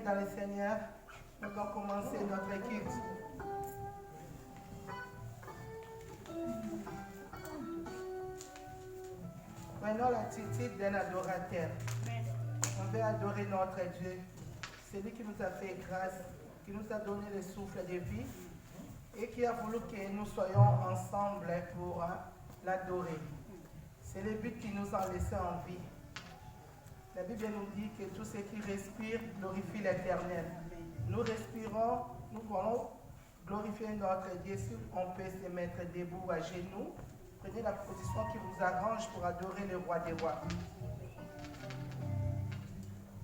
dans le Seigneur, nous allons commencer notre culte. Prenons l'attitude d'un adorateur. On veut adorer notre Dieu. C'est lui qui nous a fait grâce, qui nous a donné le souffle de vie et qui a voulu que nous soyons ensemble pour l'adorer. C'est le but qui nous a laissé en vie. La Bible nous dit que tout ce qui respire glorifie l'Éternel. Nous respirons, nous voulons glorifier notre Dieu. Si on peut se mettre debout à genoux, prenez la position qui vous arrange pour adorer le roi des rois.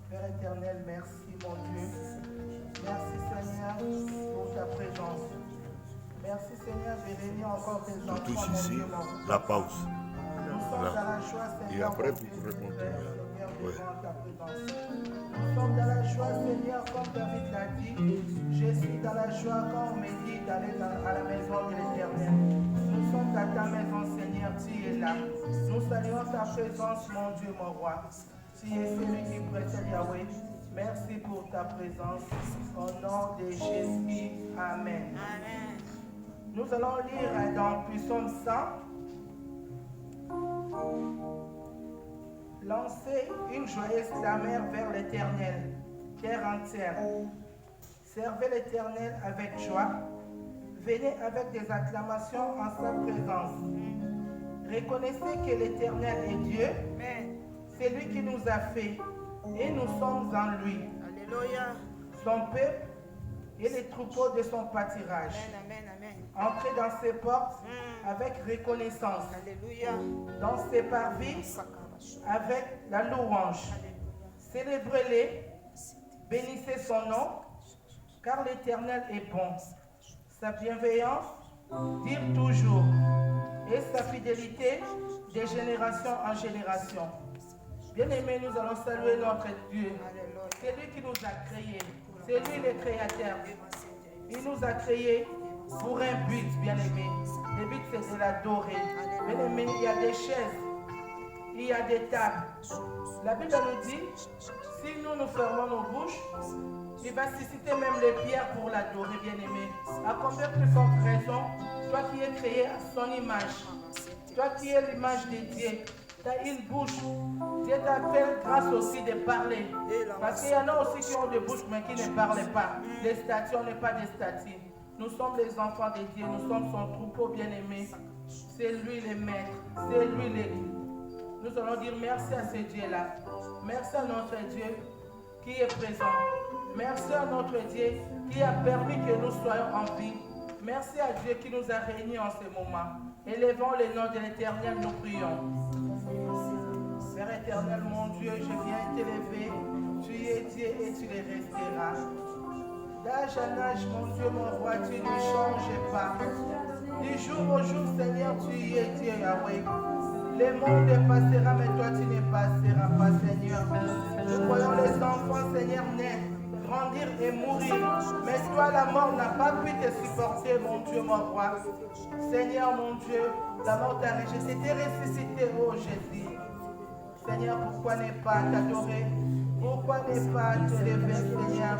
Père éternel, merci mon Dieu. Merci Seigneur pour ta présence. Merci Seigneur de réunir encore tes enfants. Tous ici, la pause. Nous sommes dans la joie, Seigneur. Et après, mon vous Dieu, répondez. devant ta présence. Nous sommes dans la joie, Seigneur, comme David l'a dit. Je suis dans la joie quand on me dit d'aller à la maison de l'Éternel. Nous sommes dans ta maison, Seigneur, tu es là. Nous saluons ta présence, mon Dieu, mon roi. Tu es celui qui précède Yahweh. Merci pour ta présence. Au nom de Jésus. Amen. Amen. Nous allons lire dans Psaume 100. Lancez une joyeuse clameur vers l'Éternel, terre entière. Servez l'Éternel avec joie. Venez avec des acclamations en sa présence. Reconnaissez que l'Éternel est Dieu. Amen. C'est lui qui nous a fait et nous sommes en lui. Alléluia. Son peuple et les troupeaux de son pâturage. Amen, amen, amen. Entrez dans ses portes avec reconnaissance. Alléluia. Dans ses parvis avec la louange. Célébrez-les, bénissez son nom, car l'Éternel est bon. Sa bienveillance dure toujours, et sa fidélité de génération en génération. Bien-aimés, nous allons saluer notre Dieu. C'est lui qui nous a créés. C'est lui le créateur. Il nous a créés pour un but, bien-aimés. Le but, c'est de l'adorer. Bien-aimés, il y a des chaises. Il y a des tables. La Bible nous dit, si nous fermons nos bouches, il va susciter même les pierres pour l'adorer, bien-aimé. À combien plus forte raison, toi qui es créé à son image, toi qui es l'image de Dieu, tu as une bouche. Dieu t'appelle grâce aussi de parler. Parce qu'il y en a aussi qui ont des bouches mais qui ne parlent pas. Les statues, on n'est pas des statues. Nous sommes les enfants de Dieu, nous sommes son troupeau bien-aimé. C'est lui le maître, c'est lui l'église. Nous allons dire merci à ce Dieu-là. Merci à notre Dieu qui est présent. Merci à notre Dieu qui a permis que nous soyons en vie. Merci à Dieu qui nous a réunis en ce moment. Élevons le nom de l'Éternel, nous prions. Père éternel, mon Dieu, je viens t'élever. Tu es Dieu et tu le resteras. D'âge en âge, mon Dieu, mon roi, tu ne changes pas. Du jour au jour, Seigneur, tu es Dieu, Yahweh. Le monde passera, mais toi tu ne passeras pas, Seigneur. Nous voyons les enfants, Seigneur, naître, grandir et mourir. Mais toi, la mort n'a pas pu te supporter, mon Dieu, mon roi. Seigneur, mon Dieu, la mort t'a rejeté, t'es ressuscité, oh Jésus. Seigneur, pourquoi ne pas t'adorer? Pourquoi ne pas te lever, Seigneur?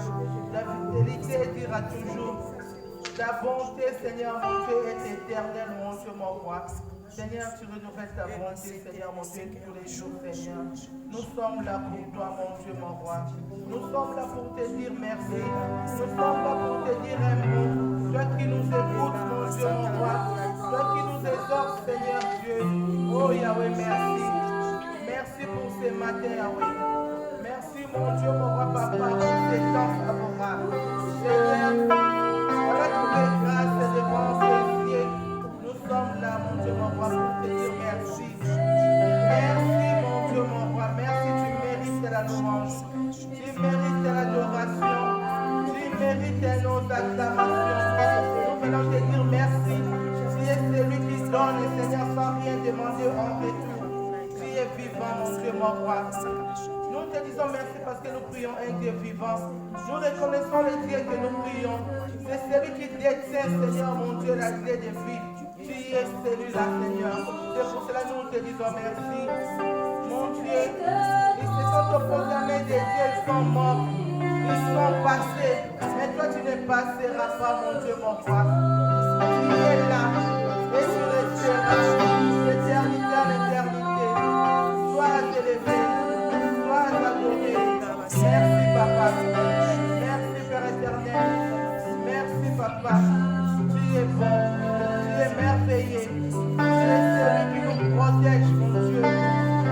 Ta fidélité dira toujours. Ta bonté, Seigneur, mon Dieu, est éternelle, mon Dieu, mon roi. Seigneur, tu renouvelles ta bonté, Seigneur, mon Dieu, tous les jours, Seigneur. Nous sommes là pour toi, mon Dieu, mon roi. Nous sommes là pour te dire merci. Nous sommes là pour te dire un mot. Toi qui nous écoutes, mon Dieu, mon roi. Toi qui nous exhortes, Seigneur Dieu. Oh Yahweh, merci. Merci pour ce matin, Yahweh. Merci, mon Dieu, mon roi, papa, pour ces temps favorables. Seigneur, on va trouver grâce devant tes pieds. Nous sommes là, mon Dieu, mon roi, pour te dire merci. Merci, mon Dieu, mon roi. Merci, tu mérites la louange. Tu mérites l'adoration. Tu mérites nos acclamations. Nous venons te dire merci. Tu es celui qui donne, Seigneur, sans rien demander en retour. Tu es vivant, mon Dieu, mon roi. Nous te disons merci parce que nous prions un Dieu vivant. Nous reconnaissons le Dieu que nous prions. C'est celui qui détient, Seigneur, mon Dieu, la clé de vie. Tu es celui-là, Seigneur. C'est pour cela que nous te disons merci. Mon Dieu, ils se sont opposés des dieux, ils sont morts. Ils sont passera pas, mon Dieu, mon roi. Tu es là et tu resteras d'éternité en éternité. Sois élevé, sois adoré. Merci, Papa. Merci, Père éternel. Merci, Papa. Tu es bon, tu es merveilleux. Tu es celui qui nous protège, mon Dieu.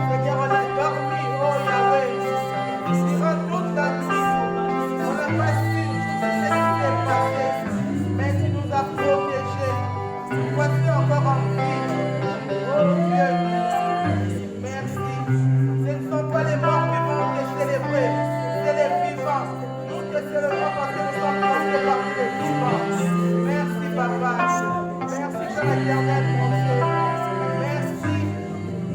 Seigneur, on a dormi, oh Yahweh. Durant toute la nuit, on n'a pas su ce qui s'est passé, mais tu nous as protégés. Voici encore en vie. Oh Dieu, merci. Ce ne sont pas les morts qui vont te célébrer, c'est les vivants. Nous te célébrons parce que nous sommes portés par les vivants. Merci, Papa. Merci, Père éternel, mon Dieu. Merci.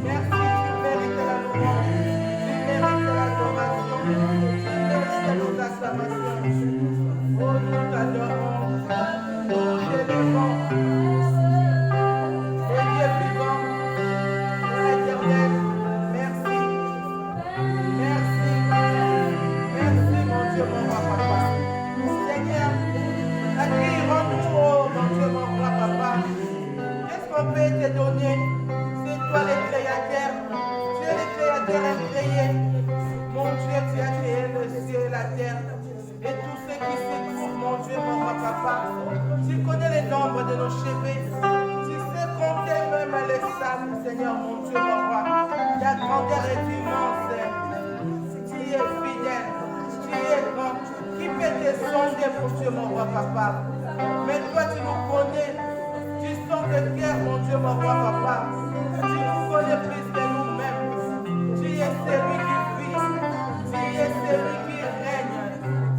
Merci, tu mérites la louange. Tu mérites l'adoration. Tu mérites nos acclamations. Oh, nous t'adorons. Nous t'élevons. Et Dieu vivant, Père éternel, merci. Merci. Merci, mon Dieu, mon roi, Papa. Seigneur, accueillons-nous, oh, mon Dieu, mon roi, Papa. Qu'est-ce qu'on peut te donner? C'est toi le créateur. Tu es le créateur incréé. Mon Dieu, tu as créé le ciel et la terre. Et tout ce qui se trouve, mon Dieu, mon roi, Papa. Tu connais le nombre de nos cheveux. Tu sais compter même les sables, Seigneur, mon Dieu, mon roi. Ta grandeur est immense. Tu es fidèle. Tu es grand. Qui peut te sonder, mon Dieu, mon roi, Papa? Mais toi, tu nous connais. Tu sens le cœur, mon Dieu, mon roi, Papa. Tu nous connais plus que nous-mêmes. Tu es celui qui vit. Tu es celui qui règne.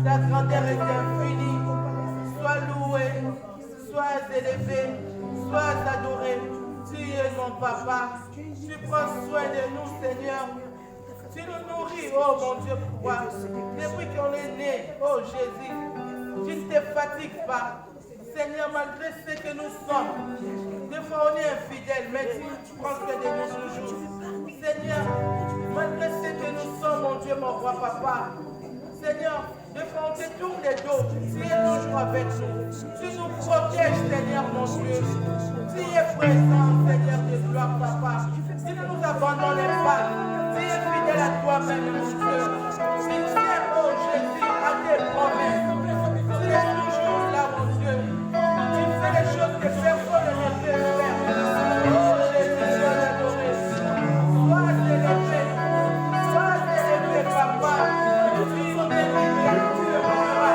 Ta grandeur est infinie. Sois loué, sois élevé, sois adoré. Tu es mon Papa. Tu prends soin de nous, Seigneur. Tu nous nourris, oh mon Dieu, pourquoi? Depuis qu'on est né, oh Jésus, tu ne te fatigues pas. Seigneur, malgré ce que nous sommes, des fois on est infidèles, mais tu prends soin de nous toujours. Seigneur, malgré ce que nous sommes, mon Dieu, mon roi, Papa, Seigneur, des fois on te tourne les dos, tu es toujours avec nous. Tu nous protèges, Seigneur, mon Dieu. Tu es présent, Seigneur de gloire, Papa. Tu ne nous abandonnes pas. Tu es fidèle à toi-même, mon Dieu. Tu tiens, oh Jésus, à tes promesses. Tu es toujours là, mon Dieu. Tu fais les choses que personne ne peut faire. Oh Jésus, sois adoré. Sois élevé. Sois élevé, Papa. Tu mérites, Dieu, mon roi.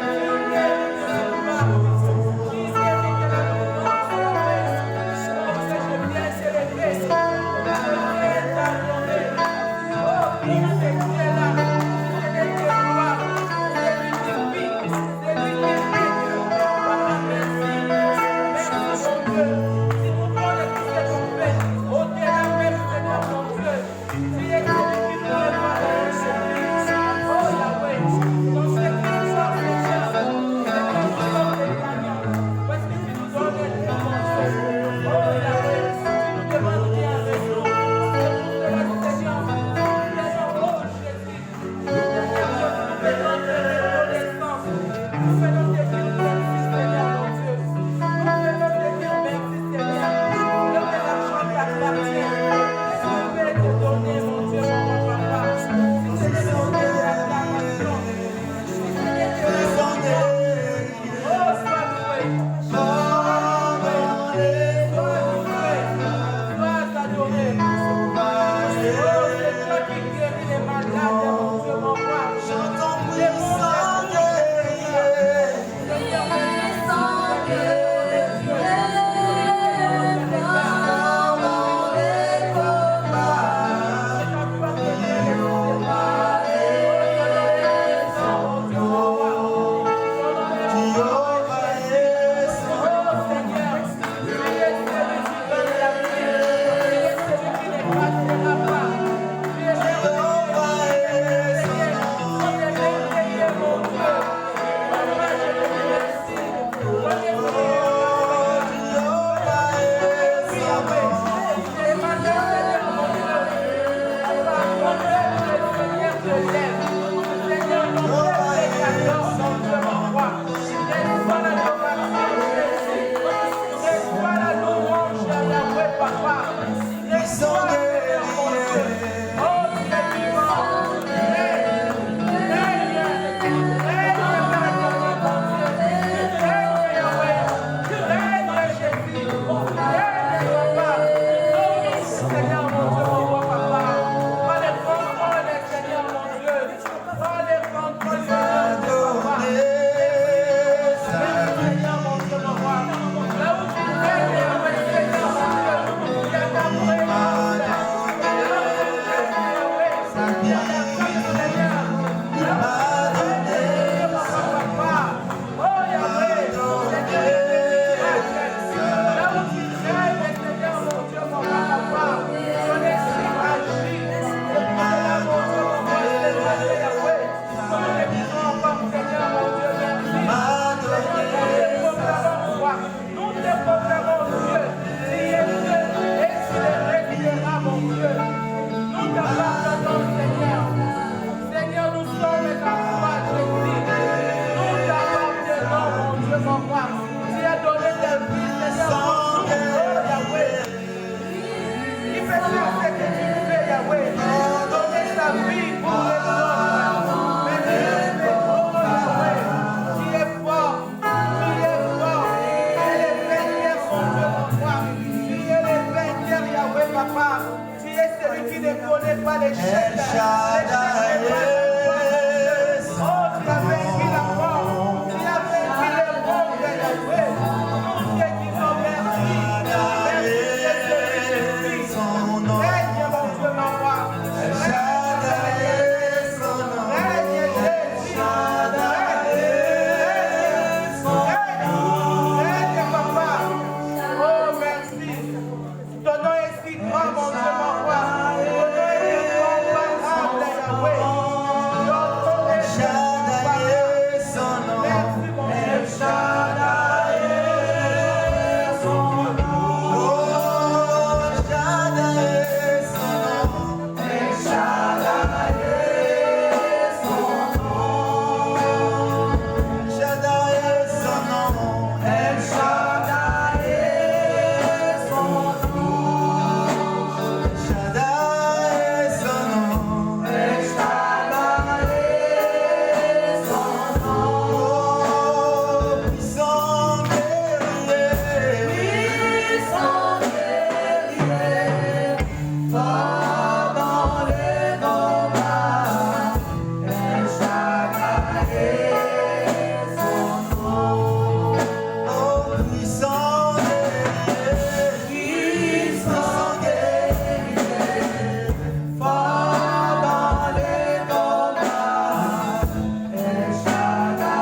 Tu mérites la louange. Tu mérites la louange. Oh, que je viens t'élever. Je viens t'adorer. Oh, Fils de Dieu là. C'est le gloire. C'est lui qui vit. C'est lui qui règne. Papa, merci. Merci, mon Dieu. Si nous prenons tout ce qu'on fait, au-delà même, Seigneur, mon Dieu, tu es celui qui nous prépare la vie. Oh, Yahweh, dans cette histoire, Seigneur, c'est une histoire de gagnant. Parce que tu nous donnes les dimensions. Oh, Yahweh, tu nous demandes rien avec nous. C'est pour cela, Seigneur, oh, Jésus, Seigneur, nous venons de reconnaissance. Nous venons de dire merci, Seigneur, mon Dieu. Nous venons de dire merci, Seigneur. Le l'argent t'appartient. Qu'est-ce qu'on peut te donner, mon Dieu, mon papa? Si c'est de donner de l'acclamation, si c'est de te donner, oh, sois loué. Sois loué. Sois loué. Sois adoré. Oh, c'est toi qui guéris les malades, mon Dieu, mon roi. Les mondes sont Shaddai.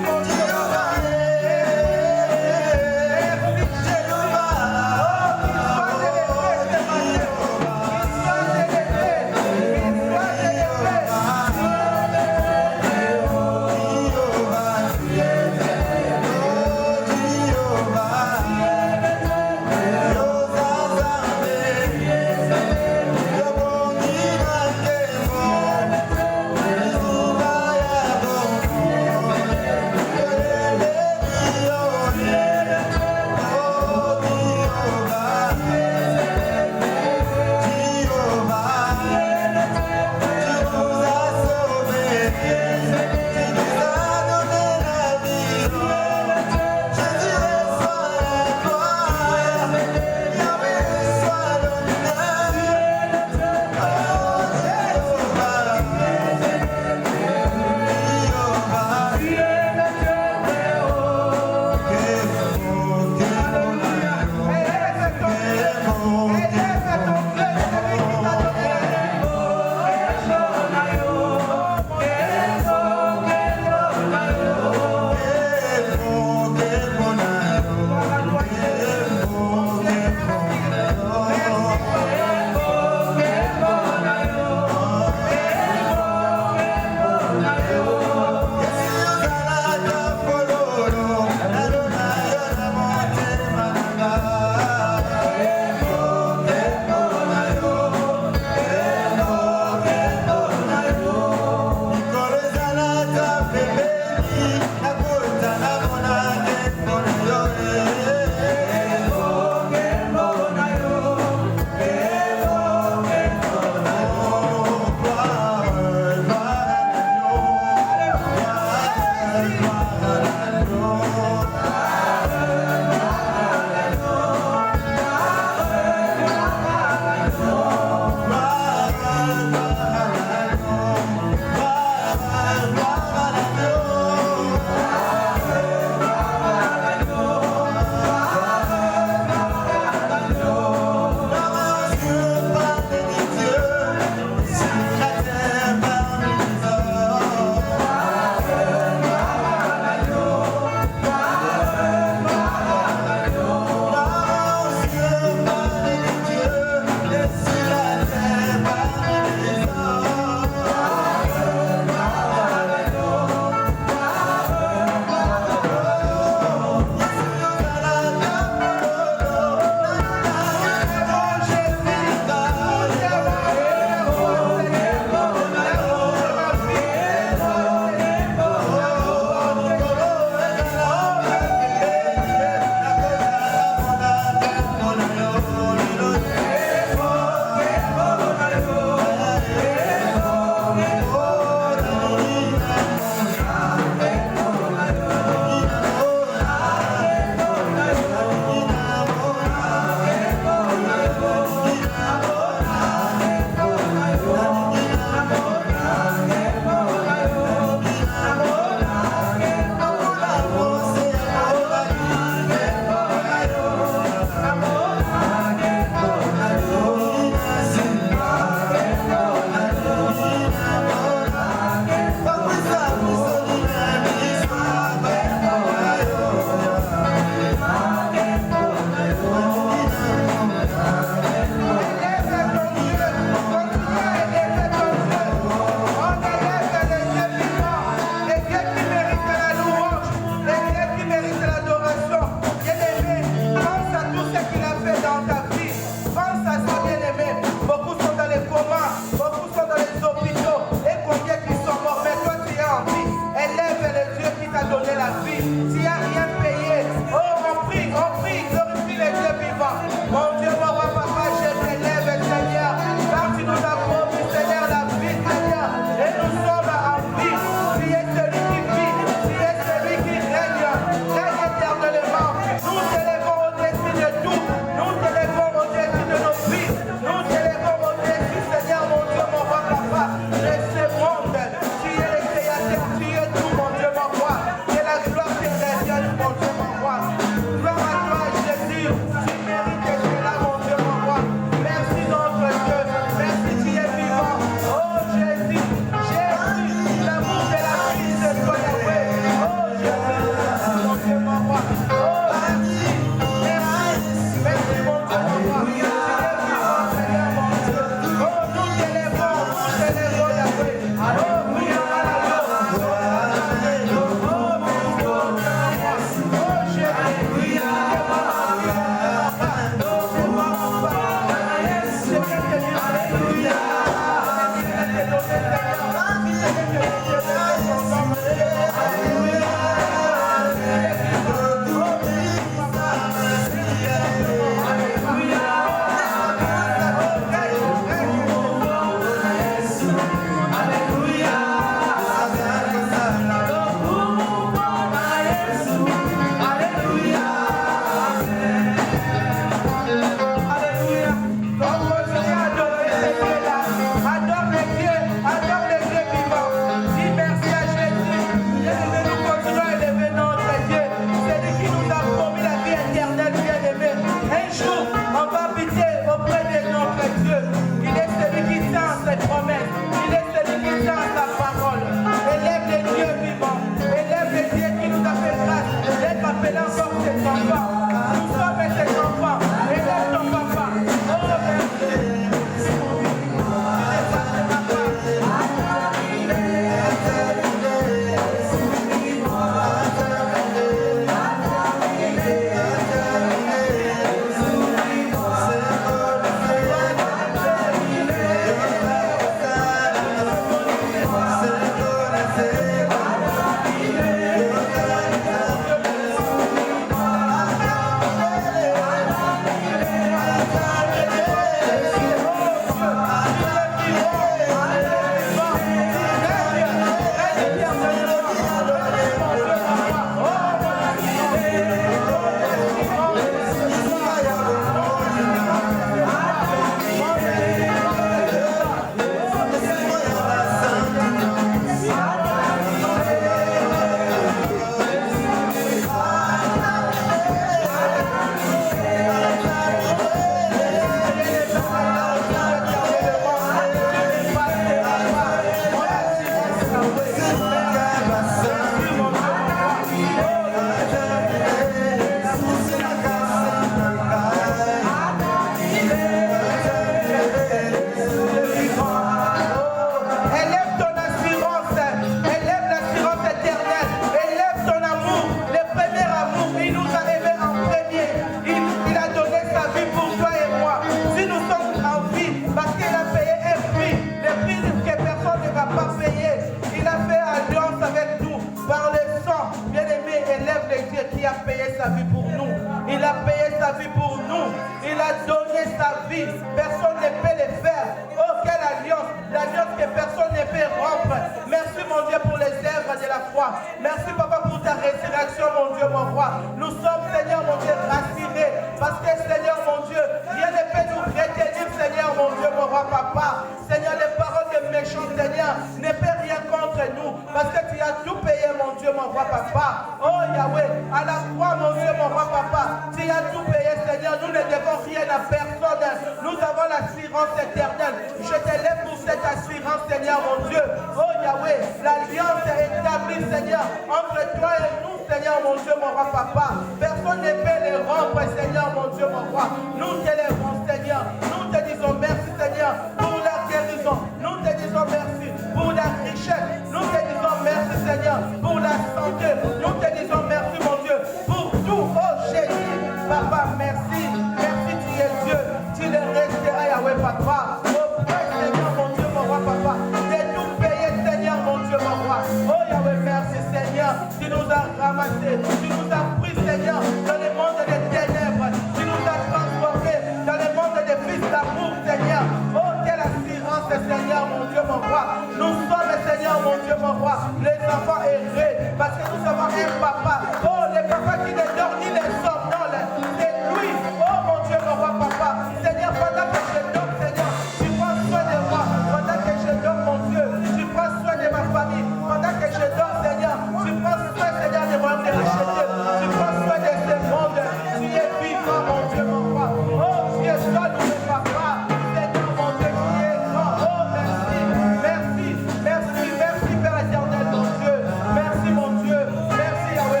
vie, personne ne peut les faire. Oh, quelle alliance, l'alliance que personne ne peut rompre. Merci mon Dieu pour les œuvres de la foi. Merci Papa pour ta résurrection mon Dieu mon roi. Nous sommes Seigneur mon Dieu rassurés parce que Seigneur mon Dieu, rien ne peut nous retenir Seigneur mon Dieu mon roi Papa. Seigneur, les paroles de méchants Seigneur ne peuvent rien contre nous parce que tu as tout payé mon Dieu mon roi Papa. Oh Yahweh, à la croix mon Dieu mon roi Papa, tu as tout payé Seigneur. Nous ne devons rien à personne. Nous avons l'assurance éternelle. Je te lève pour cette assurance Seigneur mon Dieu. Oh Yahweh, l'alliance est établie Seigneur entre toi et nous Seigneur mon Dieu mon roi Papa. Personne ne peut les rompre Seigneur mon Dieu mon roi. Nous te lèvons Seigneur. Nous te disons merci Seigneur pour la guérison. Nous te disons merci pour la richesse. Nous te disons merci Seigneur pour la santé. Nous te disons merci mon Dieu pour tout. Oh Jésus, Papa merci. Merci tu es Dieu. Tu le resteras Yahweh Papa. Oh Seigneur mon Dieu mon roi Papa. C'est tout payé Seigneur mon Dieu mon roi. Oh Yahweh merci Seigneur. Tu nous as ramassés. Tu nous as pris Seigneur dans le monde des ténèbres. Tu nous as transformés dans le monde des fils d'amour Seigneur. Oh quelle assurance Seigneur mon Dieu mon roi. Nous sommes Seigneur mon Dieu mon roi. Les enfants heureux parce que nous avons un papa. Oh le papa qui ne dort ni les somnolent. C'est lui. Oh mon Dieu mon roi papa. Seigneur pendant que je dors Seigneur, tu prends soin de moi. Pendant que je dors mon Dieu, tu prends soin de ma famille. Pendant que je dors Seigneur, tu prends soin Seigneur de mon racheté. Tu prends soin de ce monde. Tu es vivant mon Dieu mon roi. Oh tu es seul mon papa. Seigneur mon Dieu qui est grand. Oh merci, merci, merci, merci Père éternel mon Dieu. Merci mon Dieu. Merci Yahweh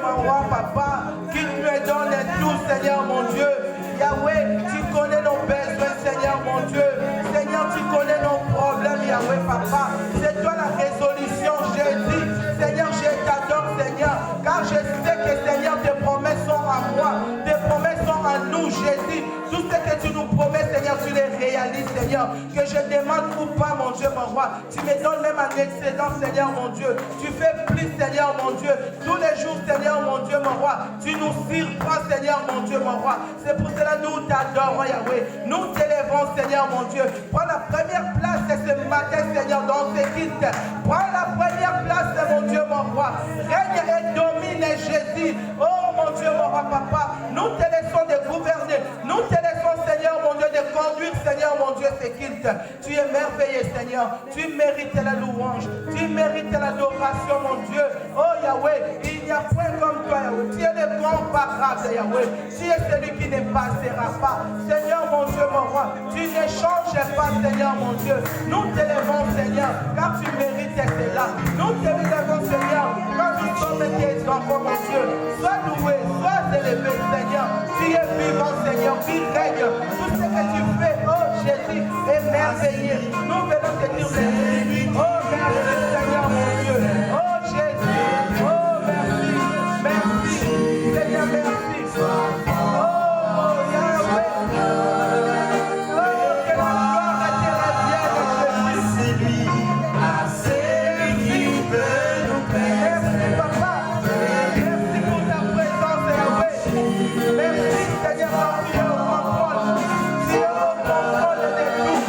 mon roi, papa, qui te donne tout, Seigneur, mon Dieu. Yahweh, tu connais nos besoins, Seigneur, mon Dieu. Seigneur, tu connais nos problèmes, Yahweh, papa. C'est toi la résolution, Jésus. Seigneur, je t'adore, Seigneur, car je sais que, Seigneur, tes promesses sont à moi. Tes promesses sont à nous, Jésus. Tout ce que tu nous promets, Seigneur, tu les réalises, Seigneur. Que je demande ou pas, mon Dieu, mon roi. Tu me donnes même un excédent, Seigneur, mon Dieu. Tu fais plus, Seigneur, mon Dieu. Tous les jours, Seigneur, mon Dieu, mon roi. Tu nous surprends, Seigneur, mon Dieu, mon roi. C'est pour cela que nous t'adorons, Yahweh. Nous t'élèvons, Seigneur, mon Dieu. Prends la première place ce matin, Seigneur, dans ce culte. Prends la première place, mon Dieu, mon roi. Règne et domine, Jésus. Oh, mon Dieu, mon roi, papa. Nous te laissons de gouverner. Nous te laissons, Seigneur, mon Dieu, de conduire, Seigneur, mon Dieu, ce culte. Tu es merveilleux, Seigneur. Tu mérites la louange. Tu mérites l'adoration, mon Dieu. Oh, Yahweh, il n'y a point comme toi, Yahweh. Tu es le comparable, Yahweh. Tu es celui qui ne passera pas. Seigneur, mon Dieu, mon roi, tu ne changes pas, Seigneur, mon Dieu. Nous t'élèvons, Seigneur, car tu mérites cela. Nous t'élèvons, Seigneur, car nous sommes tes enfants, mon Dieu. Sois loué, sois élevé, Seigneur. Tu es vivant, Seigneur, tu règnes. Tout ce que tu fais, oh Jésus, est merveilleux. Nous venons te dire merci. Oh, merci, Seigneur, mon Dieu. Oh, Jésus. Oh, merci. Merci. Seigneur, merci. Oh, Yahweh. Oh, que la gloire te revienne, Jésus. C'est lui, c'est lui qui peut nous faire. Merci, papa. Merci pour ta présence, Yahweh. Merci, Seigneur, car tu es au contrôle. Tu es au contrôle de tout.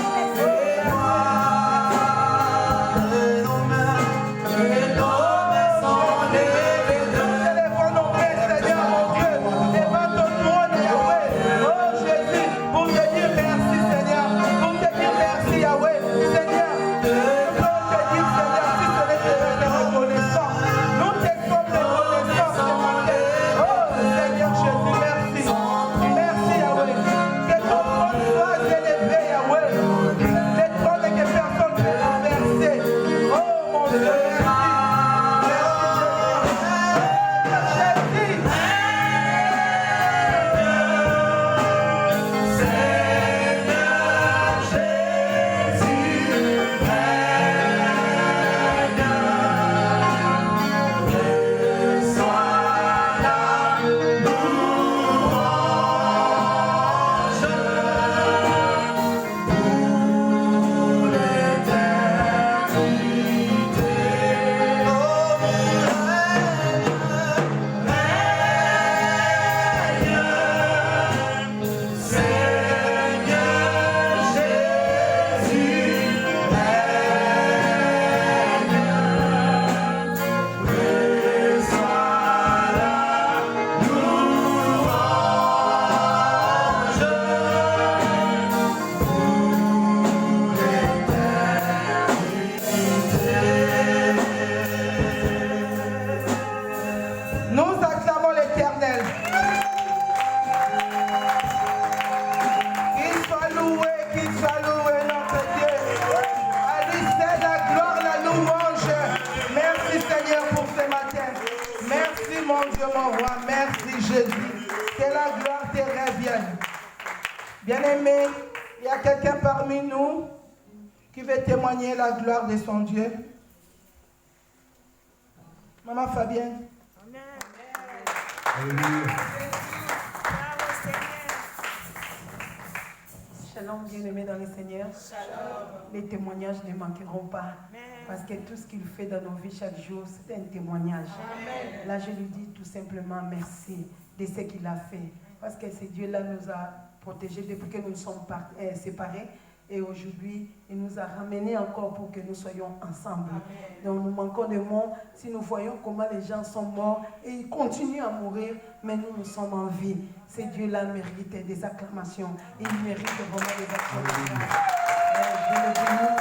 Bien-aimé, il y a quelqu'un parmi nous qui veut témoigner la gloire de son Dieu. Maman Fabienne. Amen. Shalom, bien-aimés dans le Seigneur. Shalom. Les témoignages ne manqueront pas. Amen. Parce que tout ce qu'il fait dans nos vies chaque jour, c'est un témoignage. Amen. Là, je lui dis tout simplement merci de ce qu'il a fait. Parce que ce Dieu-là nous a protégés depuis que nous nous sommes séparés. Et aujourd'hui, il nous a ramenés encore pour que nous soyons ensemble. Amen. Donc nous manquons de mots. Si nous voyons comment les gens sont morts et ils continuent à mourir, mais nous sommes en vie. Ce Dieu-là mérite des acclamations. Il mérite vraiment des actions de grâce. Je le bénis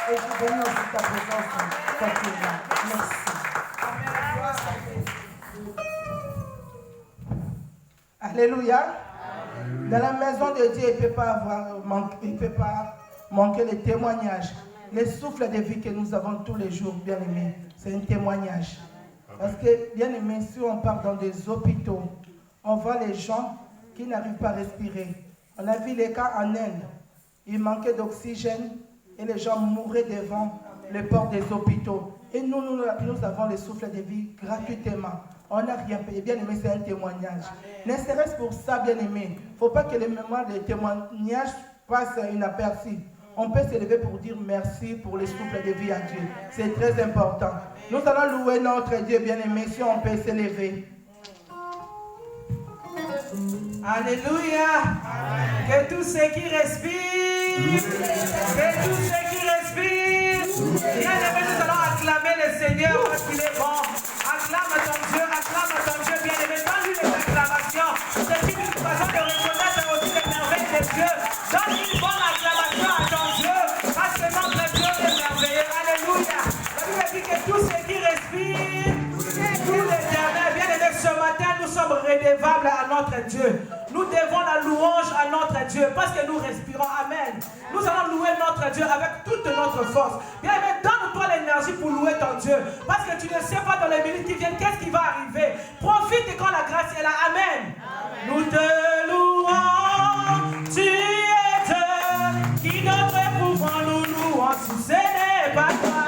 et je bénis aussi ta présence quand tu es là. Merci. Alléluia. Dans la maison de Dieu, il ne peut pas manquer les témoignages. Les souffles de vie que nous avons tous les jours, bien aimés, c'est un témoignage. Parce que, bien aimé, si on part dans des hôpitaux, on voit les gens qui n'arrivent pas à respirer. On a vu les cas en Inde. Il manquait d'oxygène et les gens mouraient devant les portes des hôpitaux. Et nous avons le souffle de vie gratuitement. On n'a rien payé. Bien aimé, c'est un témoignage. Ne serait-ce pour ça, bien aimé. Il ne faut pas que les mémoires des témoignages passent inaperçus. On peut s'élever pour dire merci pour le souffle de vie à Dieu. C'est très important. Nous allons louer notre Dieu, bien aimé, si on peut s'élever. Alléluia. Que tous ceux qui respirent, que tous ceux qui respirent, bien aimé, nous allons acclamer le Seigneur parce qu'il est bon. Acclame ton Dieu, bien aimé. Donne-lui les acclamations. C'est une façon de reconnaître aussi les merveilles de Dieu. Donne une bonne acclamation à ton Dieu, parce que notre Dieu est merveilleux. Alléluia. La Bible dit que tous ceux qui respirent, tout l'éternel, bien aimé, ce matin, nous sommes redevables à notre Dieu. Nous devons la louange à notre Dieu parce que nous respirons. Amen. Nous allons louer notre Dieu avec toute notre force. Bien aimé, donne-toi l'énergie pour louer ton Dieu. Parce que tu ne sais pas dans les minutes qui viennent qu'est-ce qui va arriver. Profite quand la grâce est là. Amen. Nous te louons. Tu es Dieu qui notre pouvoir nous louons. Si ce n'est pas toi.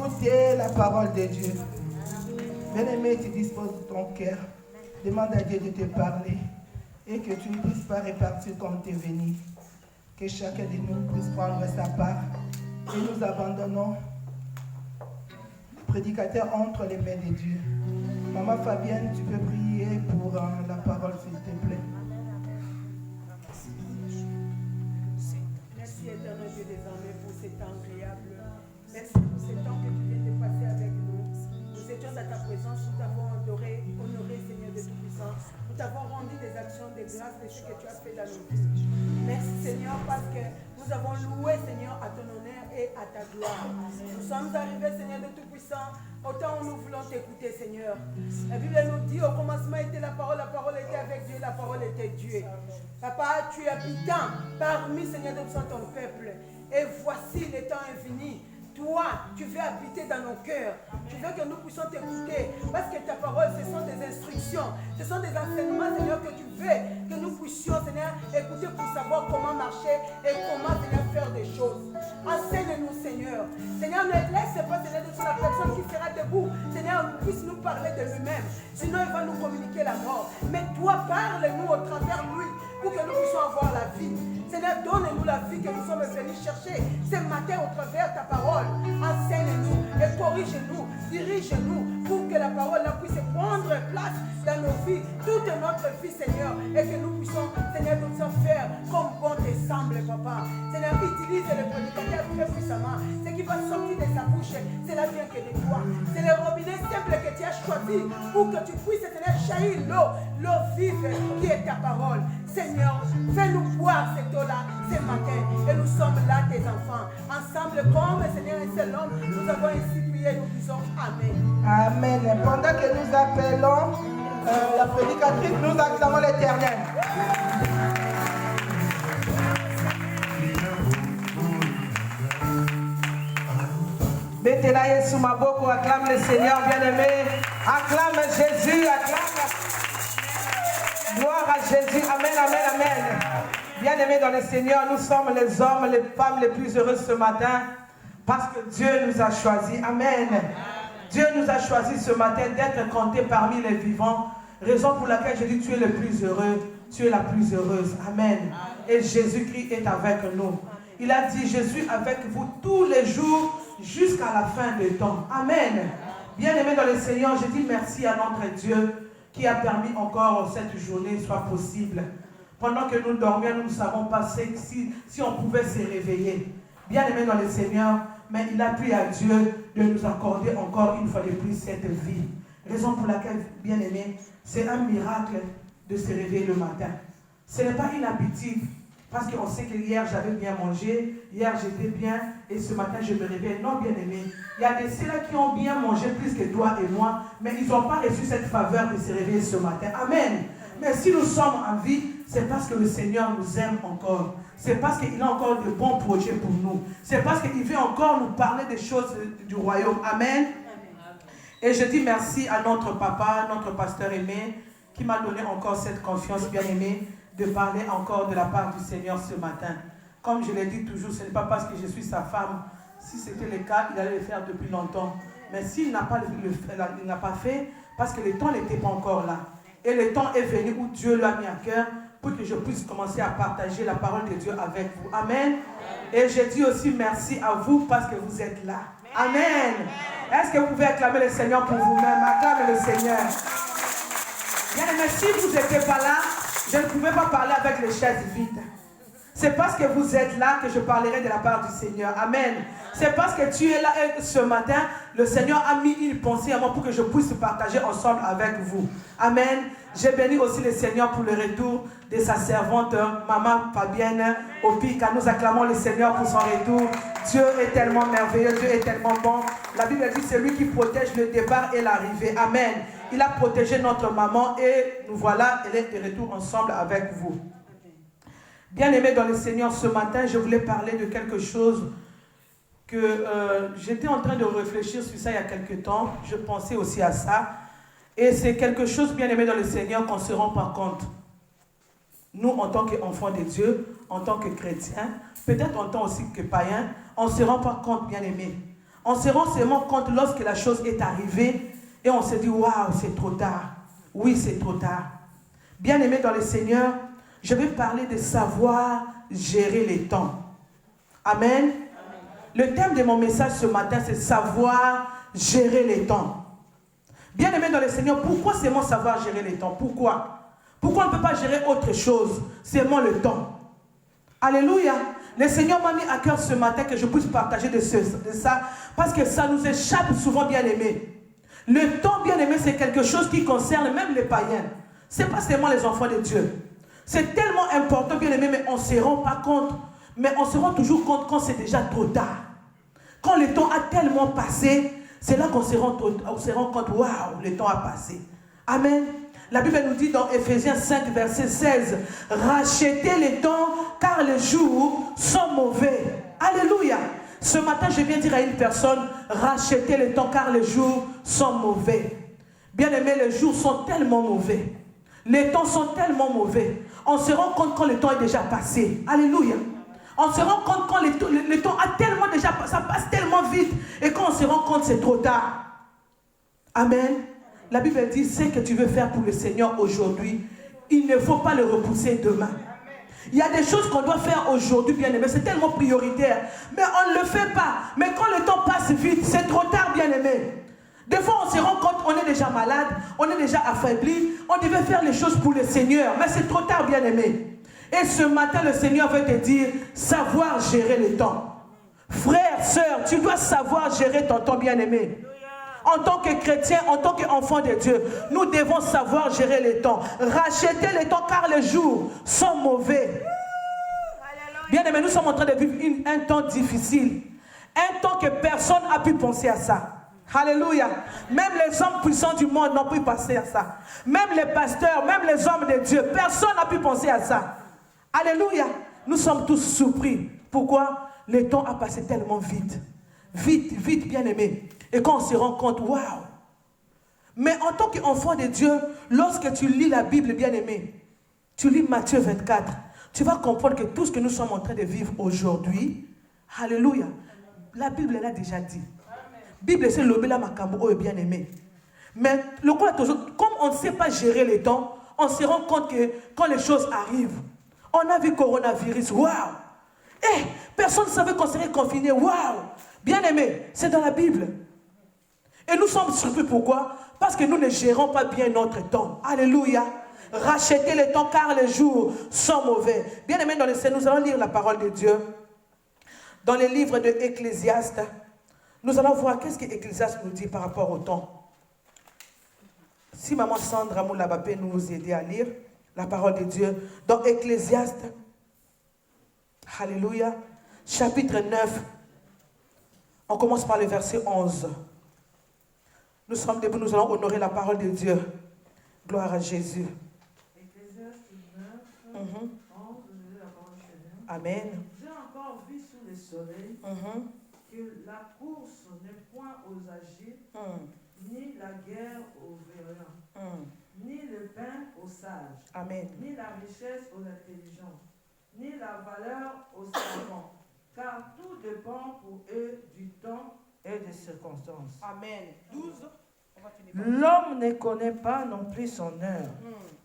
écouter la parole de Dieu. Bien-aimé, tu disposes de ton cœur. Demande à Dieu de te parler et que tu ne puisses pas répartir comme tu es venu. Que chacun de nous puisse prendre sa part et nous abandonnons le prédicateur entre les mains de Dieu. Maman Fabienne, tu peux prier pour la parole, s'il te plaît. Merci éternel Dieu des armées pour ces temps agréables. Merci pour ces temps que tu viens de passer avec nous. Nous étions à ta présence, nous t'avons adoré, honoré Seigneur de Tout-Puissant. Nous t'avons rendu des actions de grâce de ce que tu as fait dans nos vies. Merci Seigneur parce que nous avons loué Seigneur à ton honneur et à ta gloire. Nous sommes arrivés Seigneur de Tout-Puissant. Autant nous voulons t'écouter Seigneur. La Bible nous dit au commencement était la parole était avec Dieu, la parole était Dieu. Papa, tu es habitant parmi Seigneur de ton peuple. Et voici le temps infini. Toi, tu veux habiter dans nos cœurs. Tu veux que nous puissions t'écouter. Parce que ta parole, ce sont des instructions. Ce sont des enseignements, Seigneur, que tu veux que nous puissions, Seigneur, écouter pour savoir comment marcher et comment, Seigneur, faire des choses. Enseigne-nous, Seigneur. Seigneur, ne laisse pas, Seigneur, de la personne qui sera debout. Seigneur, puisse nous parler de lui-même. Sinon, il va nous communiquer la mort. Mais toi, parle-nous au travers de lui pour que nous puissions avoir la vie. Seigneur, donne-nous la vie que nous sommes venus chercher ce matin au travers de ta parole. Enseigne-nous et corrige-nous, dirige-nous pour que la parole puisse prendre place dans nos vies, toute notre vie, Seigneur, et que nous puissions, Seigneur, nous faire comme bon te semble, Papa. Seigneur, utilise le prédicateur très puissamment. Ce qui va sortir de sa bouche, c'est la vient que de toi. C'est le robinet simple que tu as choisi pour que tu puisses, Seigneur, jaillir l'eau vive qui est ta parole. Seigneur, fais-nous boire cette eau-là ce matin. Et nous sommes là, tes enfants. Ensemble, comme Seigneur un seul homme, nous avons ainsi prié, nous disons Amen. Amen. Pendant que nous appelons la prédicatrice, nous acclamons l'Éternel. Mettez-la Yesu Maboko, acclame le Seigneur bien-aimé. Acclame Jésus, acclame. Gloire à Jésus. Amen, amen, amen. Bien-aimés dans le Seigneur, nous sommes les hommes, les femmes les plus heureuses ce matin parce que Dieu nous a choisis. Amen. Dieu nous a choisis ce matin d'être comptés parmi les vivants. Raison pour laquelle je dis tu es le plus heureux, tu es la plus heureuse. Amen. Et Jésus-Christ est avec nous. Il a dit, je suis avec vous tous les jours jusqu'à la fin des temps. Amen. Bien-aimés dans le Seigneur, je dis merci à notre Dieu qui a permis encore cette journée soit possible. Pendant que nous dormions, nous ne savons pas si on pouvait se réveiller. Bien-aimés dans le Seigneur, mais il a plu à Dieu de nous accorder encore une fois de plus cette vie. Raison pour laquelle, bien-aimés, c'est un miracle de se réveiller le matin. Ce n'est pas une habitude. Parce qu'on sait que hier j'avais bien mangé, hier j'étais bien et ce matin je me réveille. Non, bien-aimé, il y a des ceux-là qui ont bien mangé plus que toi et moi, mais ils n'ont pas reçu cette faveur de se réveiller ce matin. Amen. Mais si nous sommes en vie, c'est parce que le Seigneur nous aime encore. C'est parce qu'il a encore de bons projets pour nous. C'est parce qu'il veut encore nous parler des choses du royaume. Amen. Et je dis merci à notre papa, notre pasteur aimé, qui m'a donné encore cette confiance, bien-aimé, de parler encore de la part du Seigneur ce matin. Comme je l'ai dit toujours, ce n'est pas parce que je suis sa femme. Si c'était le cas, il allait le faire depuis longtemps. Mais s'il n'a pas fait, parce que le temps n'était pas encore là. Et le temps est venu où Dieu l'a mis à cœur pour que je puisse commencer à partager la parole de Dieu avec vous. Amen. Et je dis aussi merci à vous parce que vous êtes là. Amen. Est-ce que vous pouvez acclamer le Seigneur pour vous-même? Acclamez le Seigneur. Bien, mais si vous n'étiez pas là, je ne pouvais pas parler avec les chaises vides. C'est parce que vous êtes là que je parlerai de la part du Seigneur. Amen. C'est parce que tu es là et ce matin, le Seigneur a mis une pensée à moi pour que je puisse partager ensemble avec vous. Amen. J'ai béni aussi le Seigneur pour le retour de sa servante, Maman Fabienne Opika. Nous acclamons le Seigneur pour son retour. Dieu est tellement merveilleux, Dieu est tellement bon. La Bible dit c'est lui qui protège le départ et l'arrivée. Amen. Il a protégé notre maman et nous voilà, elle est de retour ensemble avec vous. Bien-aimés dans le Seigneur, ce matin, je voulais parler de quelque chose que j'étais en train de réfléchir sur ça il y a quelque temps. Je pensais aussi à ça. Et c'est quelque chose, bien-aimé dans le Seigneur, qu'on ne se rend pas compte. Nous, en tant qu'enfants de Dieu, en tant que chrétiens, peut-être en tant aussi que païens, on ne se rend pas compte, bien-aimé. On se rend seulement compte lorsque la chose est arrivée et on se dit, waouh, c'est trop tard. Oui, c'est trop tard. Bien-aimés dans le Seigneur, je vais parler de savoir gérer les temps. Amen. Le thème de mon message ce matin, c'est savoir gérer les temps. Bien-aimés dans le Seigneur, pourquoi seulement savoir gérer les temps? Pourquoi? Pourquoi on ne peut pas gérer autre chose? Seulement le temps. Alléluia. Le Seigneur m'a mis à cœur ce matin que je puisse partager de ça, parce que ça nous échappe souvent, bien-aimés. Le temps, bien-aimé, c'est quelque chose qui concerne même les païens. Ce n'est pas seulement les enfants de Dieu. C'est tellement important, bien-aimé, mais on ne se rend pas compte. Mais on se rend toujours compte quand c'est déjà trop tard. Quand le temps a tellement passé, c'est là qu'on se rend compte, waouh, le temps a passé. Amen. La Bible nous dit dans Ephésiens 5, verset 16, rachetez les temps, car les jours sont mauvais. Alléluia. Ce matin, je viens dire à une personne, rachetez les temps, car les jours sont mauvais. Bien aimé, les jours sont tellement mauvais. Les temps sont tellement mauvais. On se rend compte quand le temps est déjà passé. Alléluia. On se rend compte quand le temps a tellement déjà passé, ça passe tellement vite. Et quand on se rend compte, c'est trop tard. Amen. La Bible dit, ce que tu veux faire pour le Seigneur aujourd'hui, il ne faut pas le repousser demain. Il y a des choses qu'on doit faire aujourd'hui, bien-aimé. C'est tellement prioritaire. Mais on ne le fait pas. Mais quand le temps passe vite, c'est trop tard, bien-aimé. Des fois, on se rend compte, on est déjà malade, on est déjà affaibli. On devait faire les choses pour le Seigneur. Mais c'est trop tard, bien-aimé. Et ce matin, le Seigneur veut te dire, savoir gérer le temps. Frère, sœur, tu dois savoir gérer ton temps, bien-aimé. En tant que chrétien, en tant qu'enfant de Dieu, nous devons savoir gérer les temps. Racheter les temps car les jours sont mauvais. Bien-aimé, nous sommes en train de vivre un temps difficile. Un temps que personne n'a pu penser à ça. Alléluia. Même les hommes puissants du monde n'ont pu penser à ça. Même les pasteurs, même les hommes de Dieu, personne n'a pu penser à ça. Alléluia. Nous sommes tous surpris. Pourquoi? Le temps a passé tellement vite. Vite, vite, bien-aimé. Et quand on se rend compte, waouh! Mais en tant qu'enfant de Dieu, lorsque tu lis la Bible, bien-aimé, tu lis Matthieu 24, tu vas comprendre que tout ce que nous sommes en train de vivre aujourd'hui, alléluia, la Bible l'a déjà dit. Bible, c'est l'obéla makambo, bien-aimé. Mais comme on ne sait pas gérer les temps, on se rend compte que quand les choses arrivent, on a vu coronavirus, waouh! Personne ne savait qu'on serait confiné, waouh! Bien-aimé, c'est dans la Bible. Et nous sommes surpris, pourquoi? Parce que nous ne gérons pas bien notre temps. Alléluia. Rachetez le temps car les jours sont mauvais. Bien-aimés dans le Seigneur, nous allons lire la parole de Dieu. Dans le livre de Ecclésiaste, nous allons voir qu'est-ce que Ecclésiaste nous dit par rapport au temps. Si maman Sandra Moula peut nous aider à lire la parole de Dieu. Dans Ecclésiaste, alléluia, chapitre 9, on commence par le verset 11. Nous sommes debout, nous allons honorer la parole de Dieu. Gloire à Jésus. Ecclésiaste 9, 11, la parole de Dieu. Amen. J'ai encore vu sous le soleil que la course n'est point aux âgés, ni la guerre aux vaillants, ni le pain aux sages, Amen. ni la richesse aux intelligents, ni la valeur aux savants, car tout dépend pour eux du temps et des circonstances. Amen. 12. L'homme ne connaît pas non plus son heure.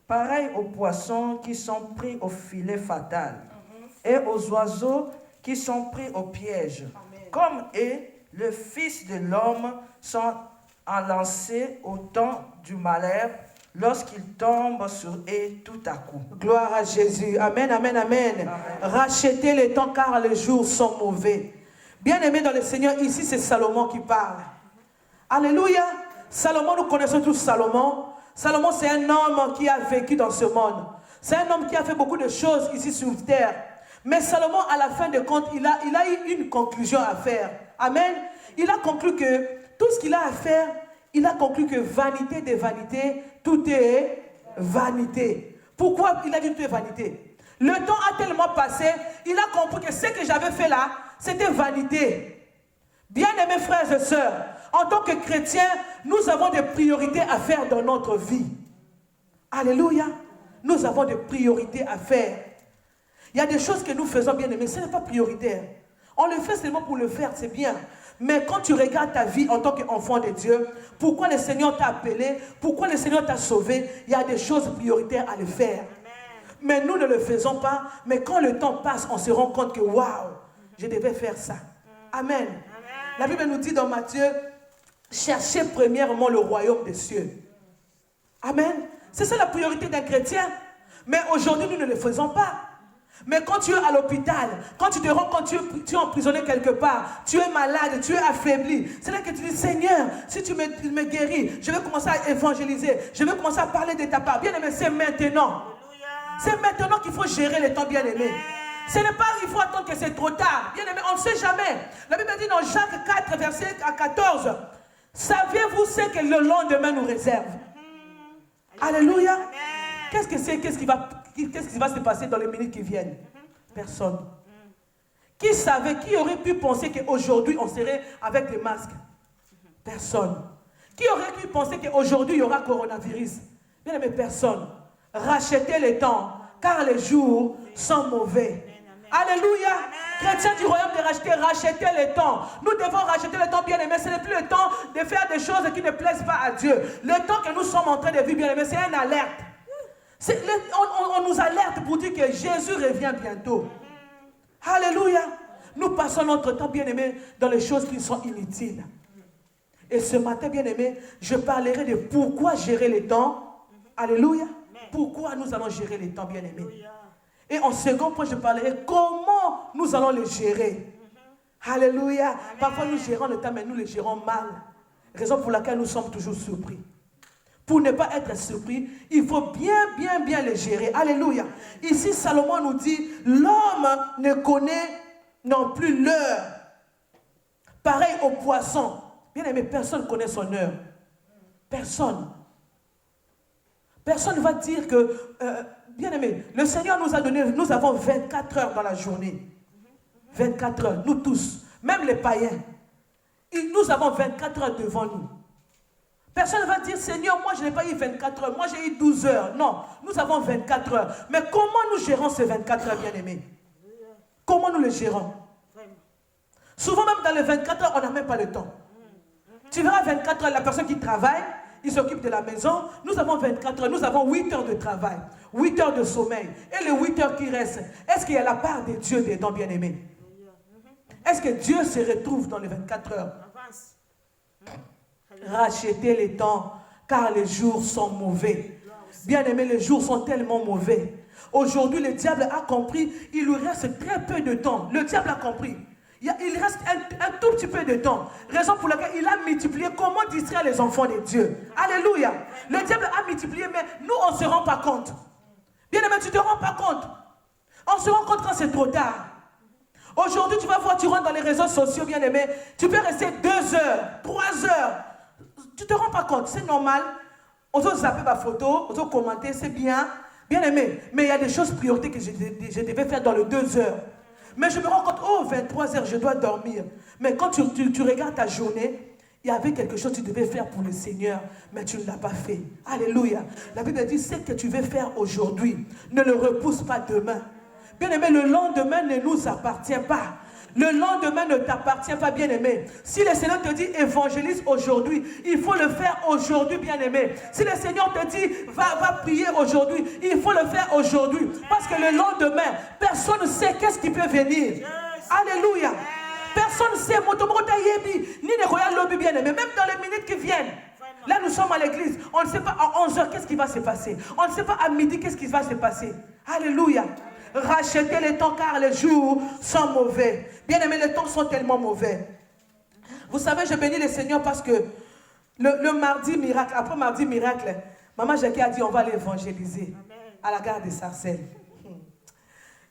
Pareil aux poissons qui sont pris au filet fatal et aux oiseaux qui sont pris au piège. Amen. Comme eux, le Fils de l'homme sont enlancés au temps du malheur lorsqu'il tombe sur eux tout à coup. Gloire à Jésus. Amen, amen, amen. Amen. Rachetez les temps car les jours sont mauvais. Bien-aimé dans le Seigneur, ici c'est Salomon qui parle. Alléluia. Salomon, nous connaissons tous Salomon. Salomon, c'est un homme qui a vécu dans ce monde. C'est un homme qui a fait beaucoup de choses ici sur terre. Mais Salomon, à la fin de compte, il a eu une conclusion à faire. Amen. Il a conclu que tout ce qu'il a à faire, il a conclu que vanité des vanités, tout est vanité. Pourquoi il a dit tout est vanité? Le temps a tellement passé, il a compris que ce que j'avais fait là, c'était vanité. Bien-aimés frères et sœurs, en tant que chrétiens, nous avons des priorités à faire dans notre vie. Alléluia. Nous avons des priorités à faire. Il y a des choses que nous faisons, bien-aimés, ce n'est pas prioritaire. On le fait seulement pour le faire, c'est bien. Mais quand tu regardes ta vie en tant qu'enfant de Dieu, pourquoi le Seigneur t'a appelé, pourquoi le Seigneur t'a sauvé, il y a des choses prioritaires à le faire. Mais nous ne le faisons pas. Mais quand le temps passe, on se rend compte que waouh, je devais faire ça. Amen. La Bible nous dit dans Matthieu, cherchez premièrement le royaume des cieux. Amen. C'est ça la priorité d'un chrétien. Mais aujourd'hui, nous ne le faisons pas. Mais quand tu es à l'hôpital, quand tu te rends compte que tu es emprisonné quelque part, tu es malade, tu es affaibli, c'est là que tu dis, Seigneur, si tu me guéris, je vais commencer à évangéliser, je vais commencer à parler de ta part. Bien aimé, c'est maintenant. C'est maintenant qu'il faut gérer le temps, bien aimé. Ce n'est pas il faut attendre que c'est trop tard. Bien aimé, on ne sait jamais. La Bible dit dans Jacques 4, verset 14, saviez-vous ce que le lendemain nous réserve? Alléluia. Qu'est-ce que c'est? Qu'est-ce qui va se passer dans les minutes qui viennent? Personne. Qui savait, qui aurait pu penser qu'aujourd'hui on serait avec des masques? Personne. Qui aurait pu penser qu'aujourd'hui il y aura coronavirus? Bien aimé, personne. Rachetez le temps, car les jours sont mauvais. Alléluia. Chrétiens du royaume de racheter, rachetez le temps. Nous devons racheter le temps, bien aimé. Ce n'est plus le temps de faire des choses qui ne plaisent pas à Dieu. Le temps que nous sommes en train de vivre, bien aimé, c'est une alerte. On nous alerte pour dire que Jésus revient bientôt. Alléluia. Nous passons notre temps, bien aimé, dans les choses qui sont inutiles. Et ce matin, bien aimé, je parlerai de pourquoi gérer le temps. Alléluia. Pourquoi nous allons gérer le temps, bien aimé. Et en second point, je parlerai comment nous allons le gérer. Alléluia. Parfois, nous gérons le temps, mais nous le gérons mal. Raison pour laquelle nous sommes toujours surpris. Pour ne pas être surpris, il faut bien le gérer. Alléluia. Ici, Salomon nous dit, l'homme ne connaît non plus l'heure. Pareil au poisson. Bien aimé, personne ne connaît son heure. Personne. Personne ne va dire que, bien aimé, le Seigneur nous a donné, nous avons 24 heures dans la journée. 24 heures, nous tous, même les païens. Nous avons 24 heures devant nous. Personne ne va dire, Seigneur, moi je n'ai pas eu 24 heures, moi j'ai eu 12 heures. Non, nous avons 24 heures. Mais comment nous gérons ces 24 heures, bien aimés? Comment nous les gérons? Souvent même dans les 24 heures, on n'a même pas le temps. Tu verras 24 heures, la personne qui travaille, il s'occupe de la maison. Nous avons 24 heures, nous avons 8 heures de travail, 8 heures de sommeil. Et les 8 heures qui restent, est-ce qu'il y a la part de Dieu dedans, bien aimés? Est-ce que Dieu se retrouve dans les 24 heures? Rachetez les temps, car les jours sont mauvais. Bien aimés, les jours sont tellement mauvais. Aujourd'hui, le diable a compris, il lui reste très peu de temps. Le diable a compris. Il reste un tout petit peu de temps. Raison pour laquelle il a multiplié comment distraire les enfants de Dieu. Alléluia. Le diable a multiplié, mais nous, on ne se rend pas compte. Bien aimé, tu ne te rends pas compte. On se rend compte quand c'est trop tard. Aujourd'hui, tu vas voir, tu rentres dans les réseaux sociaux, bien aimé. Tu peux rester 2 heures, 3 heures. Tu ne te rends pas compte, c'est normal. On doit zapper ma photo, on doit commenter, c'est bien. Bien aimé. Mais il y a des choses prioritaires que je devais faire dans les 2 heures. Mais je me rends compte, oh, 23 heures, je dois dormir. Mais quand tu regardes ta journée, il y avait quelque chose que tu devais faire pour le Seigneur, mais tu ne l'as pas fait. Alléluia. La Bible dit, ce que tu veux faire aujourd'hui, ne le repousse pas demain. Bien aimé, le lendemain ne nous appartient pas. Le lendemain ne t'appartient pas, bien aimé. Si le Seigneur te dit évangélise aujourd'hui, il faut le faire aujourd'hui, bien aimé. Si le Seigneur te dit va prier aujourd'hui, il faut le faire aujourd'hui. Parce que le lendemain, personne ne sait qu'est-ce qui peut venir. Yes. Alléluia. Personne ne sait, ni les royal lobby, bien aimé. Même dans les minutes qui viennent. Là, nous sommes à l'église. On ne sait pas à 11h qu'est-ce qui va se passer. On ne sait pas à midi qu'est-ce qui va se passer. Alléluia. Rachetez les temps car les jours sont mauvais. Bien aimé, les temps sont tellement mauvais. Vous savez, je bénis le Seigneur parce que le mardi miracle, après mardi miracle, maman Jackie a dit on va aller évangéliser à la gare de Sarcelles.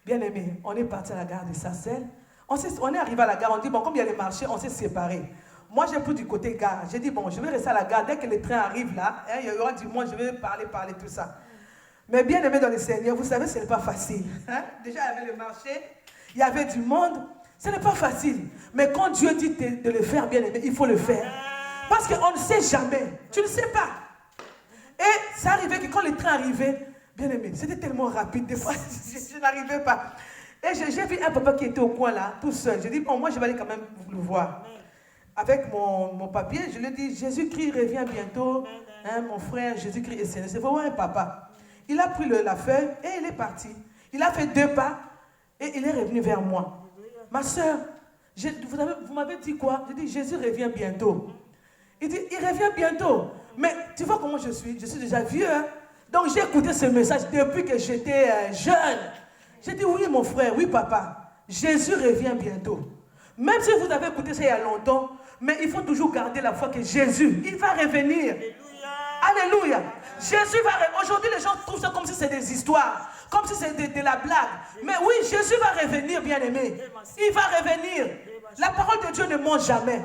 Bien aimé, on est parti à la gare de Sarcelles. On est arrivé à la gare, on dit bon, comme il y a les marchés, on s'est séparés. Moi, j'ai pris du côté gare. J'ai dit bon, je vais rester à la gare. Dès que le train arrive là, il y aura du monde, je vais parler, tout ça. Mais bien aimé dans le Seigneur, vous savez, ce n'est pas facile. Hein? Déjà, il y avait le marché, il y avait du monde. Ce n'est pas facile. Mais quand Dieu dit de le faire, bien aimé, il faut le faire. Parce qu'on ne sait jamais. Tu ne sais pas. Et ça arrivait que quand le train arrivait, bien aimé, c'était tellement rapide. Des fois, je n'arrivais pas. Et j'ai vu un papa qui était au coin là, tout seul. J'ai dit, bon, moi, je vais aller quand même le voir. avec mon papier, je lui ai dit, Jésus-Christ revient bientôt. Hein, mon frère, Jésus-Christ est Seigneur. C'est vraiment un papa. Il a pris la feuille et il est parti. Il a fait 2 pas et il est revenu vers moi. Ma soeur, vous m'avez dit quoi? J'ai dit, Jésus revient bientôt. Il dit, il revient bientôt. Mais tu vois comment je suis? Je suis déjà vieux. Hein? Donc j'ai écouté ce message depuis que j'étais jeune. J'ai dit, oui mon frère, oui papa. Jésus revient bientôt. Même si vous avez écouté ça il y a longtemps, mais il faut toujours garder la foi que Jésus, il va revenir. Alléluia. Jésus va revenir. Aujourd'hui, les gens trouvent ça comme si c'était des histoires, comme si c'était de la blague. Mais oui, Jésus va revenir, bien-aimé. Il va revenir. La parole de Dieu ne ment jamais.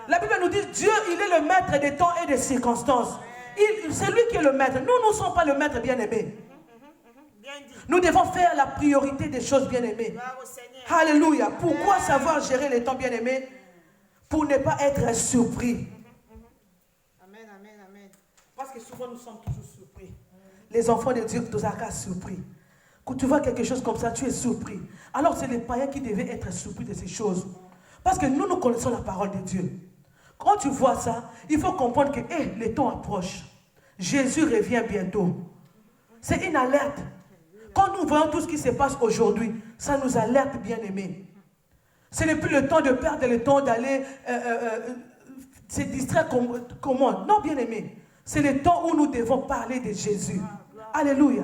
La Bible nous dit, Dieu, il est le maître des temps et des circonstances. C'est lui qui est le maître. Nous ne sommes pas le maître, bien-aimé. Nous devons faire la priorité des choses, bien-aimées. Alléluia. Pourquoi savoir gérer les temps, bien-aimés? Pour ne pas être surpris. Amen, amen, amen. Parce que souvent nous sommes toujours surpris. Les enfants de Dieu, tous sont surpris. Quand tu vois quelque chose comme ça, tu es surpris. Alors c'est les païens qui devaient être surpris de ces choses. Parce que nous connaissons la parole de Dieu. Quand tu vois ça, il faut comprendre que le temps approche. Jésus revient bientôt. C'est une alerte. Quand nous voyons tout ce qui se passe aujourd'hui, ça nous alerte, bien-aimés. Ce n'est plus le temps de perdre le temps d'aller se distraire comment. Non, bien-aimés. C'est le temps où nous devons parler de Jésus. Alléluia.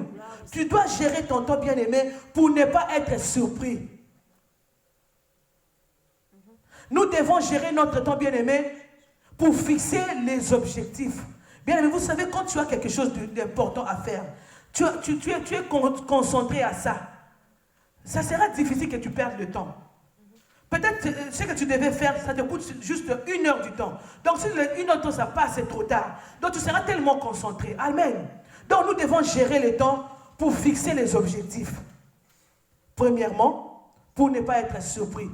Tu dois gérer ton temps, bien-aimé, pour ne pas être surpris. Nous devons gérer notre temps, bien-aimé, pour fixer les objectifs. Bien-aimé, vous savez, quand tu as quelque chose d'important à faire, tu es concentré à ça. Ça sera difficile que tu perdes le temps. Peut-être ce que tu devais faire, ça te coûte juste 1 heure du temps. Donc si 1 heure de temps, ça passe, c'est trop tard. Donc tu seras tellement concentré. Amen. Donc nous devons gérer le temps pour fixer les objectifs. Premièrement, pour ne pas être surpris.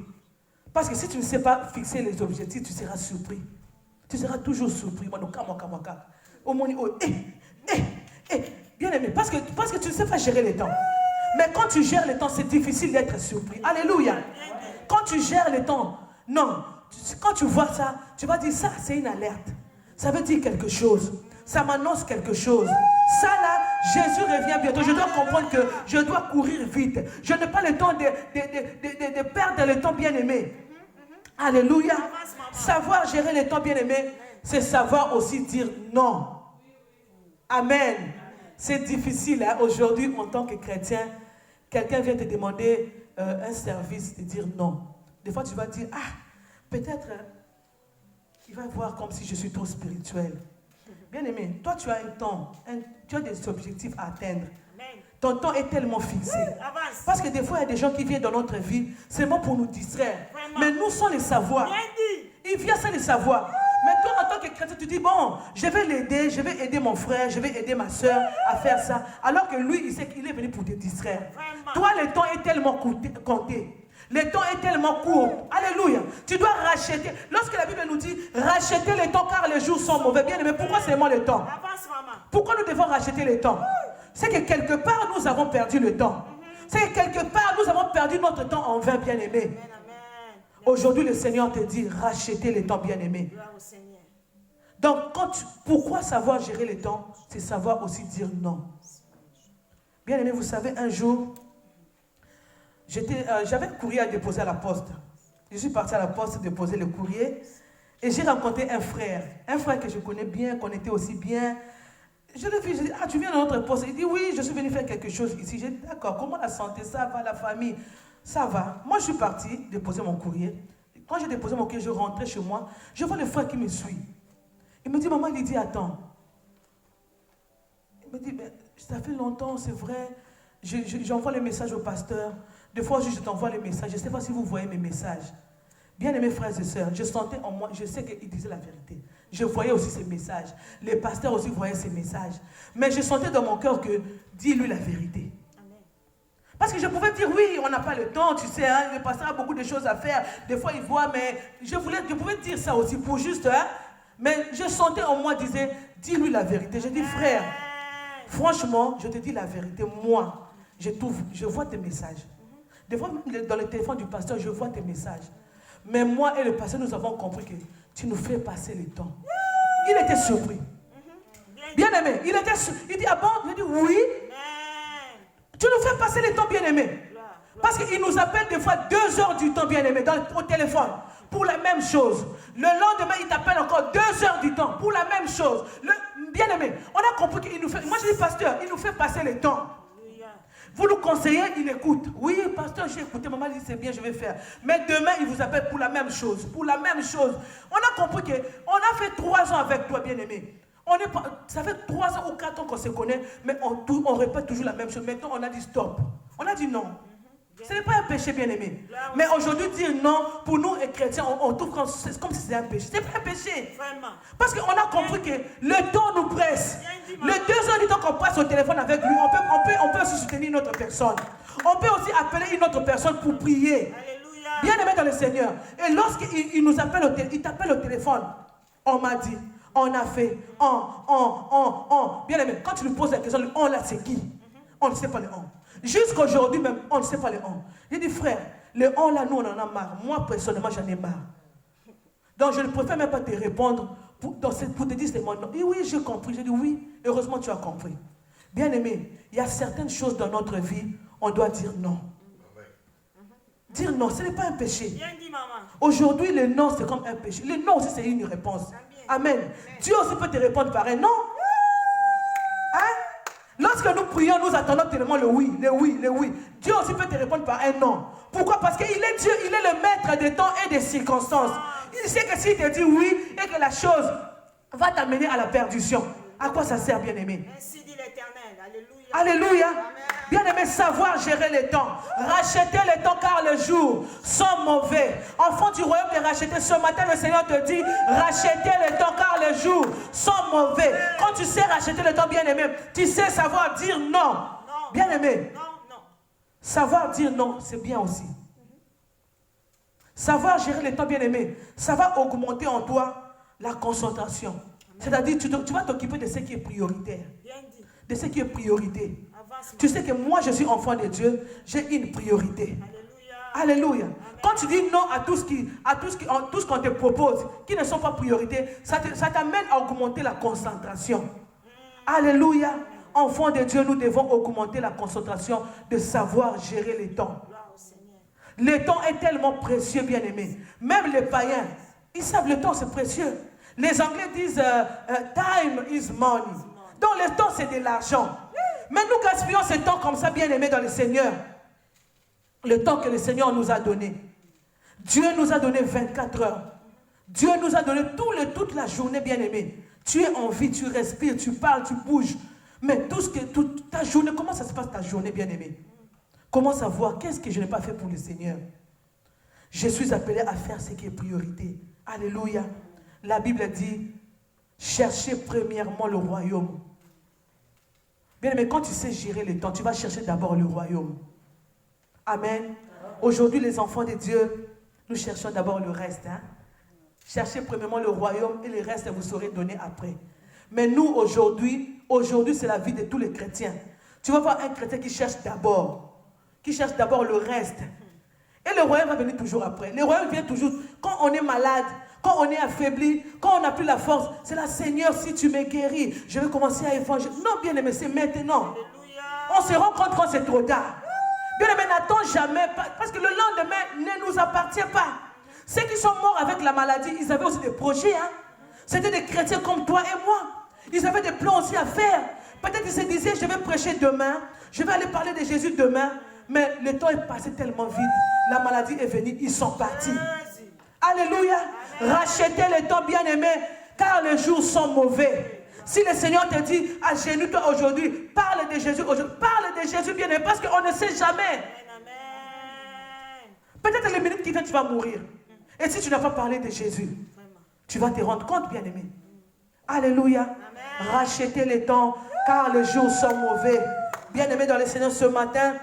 Parce que si tu ne sais pas fixer les objectifs, tu seras surpris. Tu seras toujours surpris. Bien aimé, parce que tu ne sais pas gérer le temps. Mais quand tu gères le temps, c'est difficile d'être surpris. Alléluia. Quand tu gères le temps, non. Quand tu vois ça, tu vas dire ça, c'est une alerte. Ça veut dire quelque chose. Ça m'annonce quelque chose. Ça là, Jésus revient bientôt. Je dois comprendre que je dois courir vite. Je n'ai pas le temps de perdre le temps, bien aimé. Alléluia. Savoir gérer le temps, bien aimé, c'est savoir aussi dire non. Amen. C'est difficile hein, aujourd'hui en tant que chrétien. Quelqu'un vient te demander un service, de dire non. Des fois tu vas dire, peut-être il va voir comme si je suis trop spirituel. Bien aimé, toi tu as un temps, tu as des objectifs à atteindre. Ton temps est tellement fixé. Parce que des fois il y a des gens qui viennent dans notre vie seulement pour nous distraire. Mais nous sans les savoir. Il vient sans les savoir. Mais toi, en tant que chrétien, tu dis, bon, je vais l'aider, je vais aider mon frère, je vais aider ma soeur à faire ça. Alors que lui, il sait qu'il est venu pour te distraire. Vraiment. Toi, le temps est tellement compté. Le temps est tellement court. Alléluia. Tu dois racheter. Lorsque la Bible nous dit, racheter le temps car les jours sont mauvais. Bien aimé, pourquoi seulement le temps? Pourquoi nous devons racheter le temps? C'est que quelque part, nous avons perdu le temps. C'est que quelque part, nous avons perdu notre temps en vain, bien aimé. Aujourd'hui, le Seigneur te dit, rachetez le temps, bien-aimé. Donc, pourquoi savoir gérer le temps? C'est savoir aussi dire non. Bien-aimé, vous savez, un jour, j'avais un courrier à déposer à la poste. Je suis parti à la poste déposer le courrier et j'ai rencontré un frère que je connais bien, qu'on était aussi bien. Je l'ai vu, j'ai dit, tu viens de notre poste? Il dit, oui, je suis venu faire quelque chose ici. J'ai dit, d'accord, comment la santé, ça va, la famille? Ça va. Moi, je suis parti déposer mon courrier. Quand j'ai déposé mon courrier, je rentrais chez moi. Je vois le frère qui me suit. Il me dit, maman, il dit, attends. Il me dit, ça fait longtemps, c'est vrai. J'envoie les messages au pasteur. Des fois, je t'envoie les messages. Je ne sais pas si vous voyez mes messages. Bien-aimés frères et sœurs, je sentais en moi, je sais qu'il disait la vérité. Je voyais aussi ses messages. Les pasteurs aussi voyaient ses messages. Mais je sentais dans mon cœur que, dis-lui la vérité. Parce que je pouvais dire, oui, on n'a pas le temps, tu sais, hein, le pasteur a beaucoup de choses à faire. Des fois, il voit, mais je pouvais dire ça aussi pour juste, hein. Mais je sentais en moi, disait, dis-lui la vérité. Je dis, frère, franchement, je te dis la vérité. Moi, je vois tes messages. Des fois, dans le téléphone du pasteur, je vois tes messages. Mais moi et le pasteur, nous avons compris que tu nous fais passer le temps. Il était surpris. Bien-aimé, il dit, ah bon? Il dit, oui. Tu nous fais passer le temps, bien-aimé. Parce qu'il nous appelle des fois 2 heures du temps, bien-aimé, au téléphone, pour la même chose. Le lendemain, il t'appelle encore 2 heures du temps, pour la même chose. Bien-aimé, on a compris qu'il nous fait... Moi, je dis, pasteur, il nous fait passer le temps. Vous nous conseillez, il écoute. Oui, pasteur, j'ai écouté, maman dit, c'est bien, je vais faire. Mais demain, il vous appelle pour la même chose. Pour la même chose. On a compris qu'on a fait 3 ans avec toi, bien-aimé. Ça fait 3 ans ou 4 ans qu'on se connaît, mais on répète toujours la même chose. Maintenant, on a dit stop. On a dit non. Ce n'est pas un péché, bien-aimé. Mais aujourd'hui, dire non, pour nous, les chrétiens, on trouve comme si c'était un péché. Ce n'est pas un péché. Vraiment. Parce qu'on a compris que le temps nous presse. Le 2 heures du temps qu'on passe au téléphone avec lui, on peut aussi soutenir une autre personne. On peut aussi appeler une autre personne pour prier. Bien-aimé dans le Seigneur. Et lorsqu'il nous appelle, il t'appelle au téléphone, on m'a dit, on a fait, Bien-aimé, quand tu lui poses la question, le on là, c'est qui? On ne sait pas le on. Jusqu'aujourd'hui même, on ne sait pas le on. J'ai dit, frère, le on là, nous, on en a marre. Moi, personnellement, j'en ai marre. Donc, je ne préfère même pas te répondre pour te dire c'est mon nom. Et oui, j'ai compris. J'ai dit, oui, heureusement, tu as compris. Bien-aimé, il y a certaines choses dans notre vie, on doit dire non. Dire non, ce n'est pas un péché. Bien dit, maman. Aujourd'hui, le non, c'est comme un péché. Le non aussi, c'est une réponse. Amen. Dieu aussi peut te répondre par un non. Hein? Lorsque nous prions, nous attendons tellement le oui, le oui, le oui. Dieu aussi peut te répondre par un non. Pourquoi? Parce qu'il est Dieu, il est le maître des temps et des circonstances. Il sait que s'il te dit oui et que la chose va t'amener à la perdition, à quoi ça sert, bien-aimé? Ainsi dit l'Éternel. Alléluia. Alléluia. Bien-aimé, savoir gérer les temps. Racheter les temps car les jours sont mauvais. Enfant du royaume de racheter. Ce matin, le Seigneur te dit, rachetez les temps car les jours sont mauvais. Quand tu sais racheter le temps, bien-aimé, tu sais savoir dire non. Bien-aimé, savoir dire non, c'est bien aussi. Savoir gérer les temps, bien-aimé, ça va augmenter en toi la concentration. C'est-à-dire, tu vas t'occuper de ce qui est prioritaire. De ce qui est priorité. Tu sais que moi, je suis enfant de Dieu, j'ai une priorité. Alléluia. Alléluia. Quand tu dis non à tout ce qu'on te propose, qui ne sont pas priorité, ça t'amène à augmenter la concentration. Alléluia. Enfants de Dieu, nous devons augmenter la concentration de savoir gérer les temps. Le temps est tellement précieux, bien-aimés. Même les païens, ils savent le temps, c'est précieux. Les Anglais disent time is money. Donc le temps, c'est de l'argent. Mais nous gaspillons ce temps comme ça, bien-aimés dans le Seigneur. Le temps que le Seigneur nous a donné. Dieu nous a donné 24 heures. Dieu nous a donné toute la journée, bien-aimés. Tu es en vie, tu respires, tu parles, tu bouges. Mais toute ta journée, comment ça se passe ta journée, bien-aimé? Comment savoir qu'est-ce que je n'ai pas fait pour le Seigneur? Je suis appelé à faire ce qui est priorité. Alléluia. La Bible dit, cherchez premièrement le royaume. Bien aimé, quand tu sais gérer le temps, tu vas chercher d'abord le royaume. Amen. Aujourd'hui, les enfants de Dieu, nous cherchons d'abord le reste. Hein? Cherchez premièrement le royaume et le reste vous serez donné après. Mais nous, aujourd'hui, c'est la vie de tous les chrétiens. Tu vas voir un chrétien qui cherche d'abord le reste. Et le royaume va venir toujours après. Le royaume vient toujours quand on est malade, quand on est affaibli, quand on n'a plus la force. C'est là, Seigneur, si tu me guéris, je vais commencer à évangéliser. Non, bien aimé, c'est maintenant. On se rend compte quand c'est trop tard. Bien aimé, n'attends jamais, parce que le lendemain ne nous appartient pas. Ceux qui sont morts avec la maladie, ils avaient aussi des projets. Hein? C'était des chrétiens comme toi et moi. Ils avaient des plans aussi à faire. Peut-être qu'ils se disaient, je vais prêcher demain, je vais aller parler de Jésus demain. Mais le temps est passé tellement vite. La maladie est venue, ils sont partis. Alléluia. Rachetez le temps, bien-aimé, car les jours sont mauvais. Si le Seigneur te dit, agenouille-toi aujourd'hui, parle de Jésus aujourd'hui, parle de Jésus, bien-aimé, parce qu'on ne sait jamais. Peut-être les minutes qui viennent, tu vas mourir. Et si tu n'as pas parlé de Jésus, tu vas te rendre compte, bien-aimé. Alléluia. Rachetez le temps, car les jours sont mauvais. Bien-aimé dans le Seigneur, ce matin,